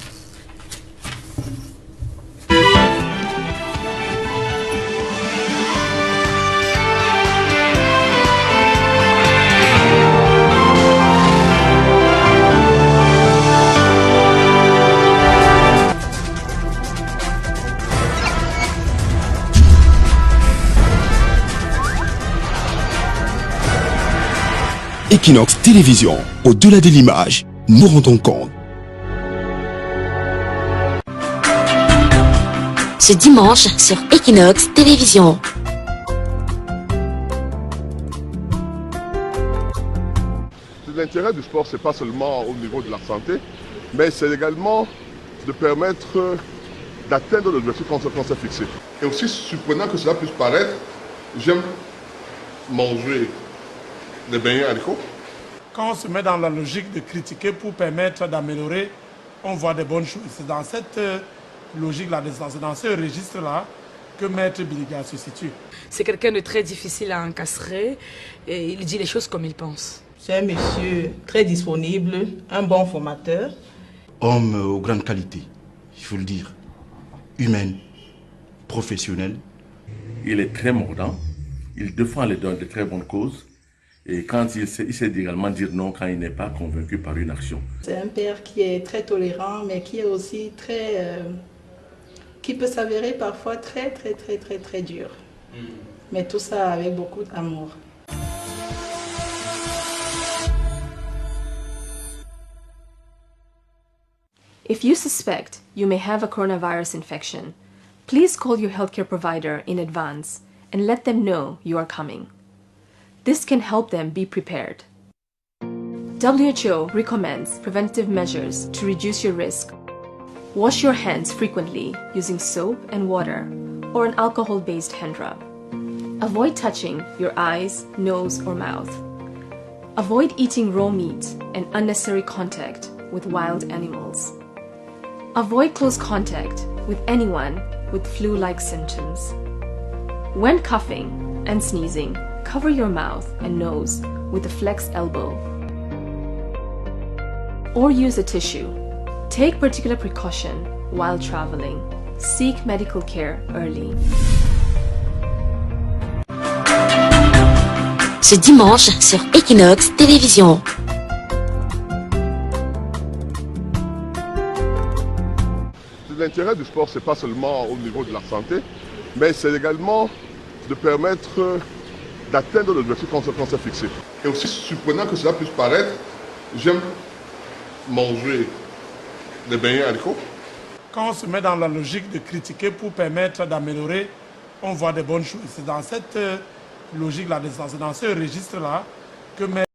Equinox Télévision, au-delà de l'image, nous rendons compte. ce dimanche sur Equinox Télévision. L'intérêt du sport, c'est pas seulement au niveau de la santé, mais c'est également de permettre d'atteindre l'objectif qu'on s'est fixé. Et aussi, surprenant que cela puisse paraître, j'aime manger des beignets haricots. Quand on se met dans la logique de critiquer pour permettre d'améliorer, on voit des bonnes choses. C'est dans cette logique-là, dans ce registre-là, que Maître Biliga se situe. C'est quelqu'un de très difficile à encastrer et il dit les choses comme il pense. C'est un monsieur très disponible, un bon formateur. Homme aux grandes qualités, il faut le dire. Humaine, professionnel. Il est très mordant, il défend de très bonnes causes. Et quand il sait également dire non quand il n'est pas convaincu par une action. C'est un père qui est très tolérant, mais qui est aussi très... qui peut s'avérer parfois très dur. Mais tout ça avec beaucoup d'amour. If you suspect you may have a coronavirus infection, please call your healthcare provider in advance and let them know you are coming. This can help them be prepared. WHO recommends preventive measures to reduce your risk. Wash your hands frequently using soap and water or an alcohol-based hand rub. Avoid touching your eyes, nose, or mouth. Avoid eating raw meat and unnecessary contact with wild animals. Avoid close contact with anyone with flu-like symptoms. When coughing and sneezing, cover your mouth and nose with a flexed elbow. Or use a tissue. Take particular precaution while traveling. Seek medical care early. Ce dimanche sur Equinox Télévision. L'intérêt du sport, c'est pas seulement au niveau de la santé, mais c'est également de permettre d'atteindre l'objectif qu'on s'est fixé. Et aussi, surprenant que cela puisse paraître, j'aime manger des beignets haricots. Quand on se met dans la logique de critiquer pour permettre d'améliorer, on voit des bonnes choses. C'est dans cette logique-là, dans ce registre-là, que